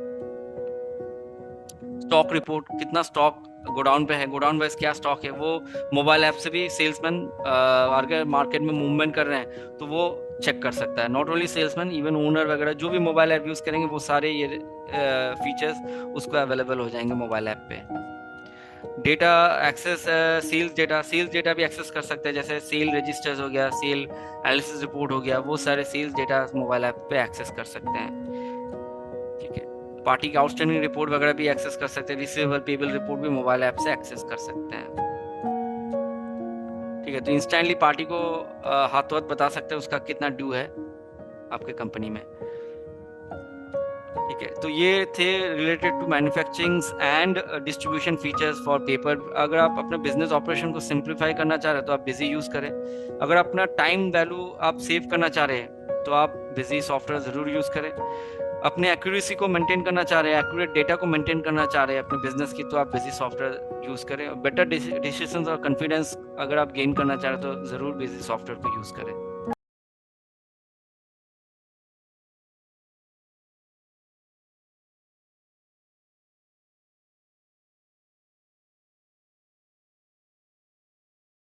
स्टॉक रिपोर्ट, कितना स्टॉक गोडाउन पे है, गोडाउन वाइज क्या स्टॉक है, वो मोबाइल ऐप से भी सेल्समैन अगर मार्केट में मूवमेंट कर रहे हैं तो वो चेक कर सकता है। Not only salesman, even owner वगैरह जो भी मोबाइल ऐप यूज करेंगे वो सारे ये फीचर्स उसको अवेलेबल हो जाएंगे मोबाइल ऐप पे। डेटा एक्सेस, सेल्स डेटा भी एक्सेस कर सकते हैं, जैसे सेल रजिस्टर्स हो गया, सेल एनालिसिस रिपोर्ट हो गया, वो सारे सेल्स डेटा मोबाइल ऐप पे एक्सेस कर सकते हैं। ठीक है, पार्टी की आउटस्टैंडिंग रिपोर्ट वगैरह भी एक्सेस कर सकते हैं, रिसीवेबल पेबल रिपोर्ट भी मोबाइल ऐप से एक्सेस कर सकते हैं। ठीक है, तो इंस्टेंटली पार्टी को हाथों हाथ बता सकते हैं उसका कितना ड्यू है आपके कंपनी में। ठीक है, तो ये थे related to manufacturing and distribution features for paper. अगर आप अपने बिजनेस ऑपरेशन को सिंप्लीफाई करना चाह रहे हैं तो आप बिजी यूज करें। अगर अपना टाइम वैल्यू आप सेव करना चाह रहे हैं तो आप बिजी सॉफ्टवेयर जरूर यूज करें। अपने एक्यूरेसी को मेंटेन करना चाह रहे हैं, एक्यूरेट डेटा को मेंटेन करना चाह रहे हैं अपने बिजनेस की, तो आप बिजी सॉफ्टवेयर यूज करें। बेटर डिसीजंस और कॉन्फिडेंस अगर आप गेन करना चाह रहे हैं तो जरूर बिजी सॉफ्टवेयर को यूज करें।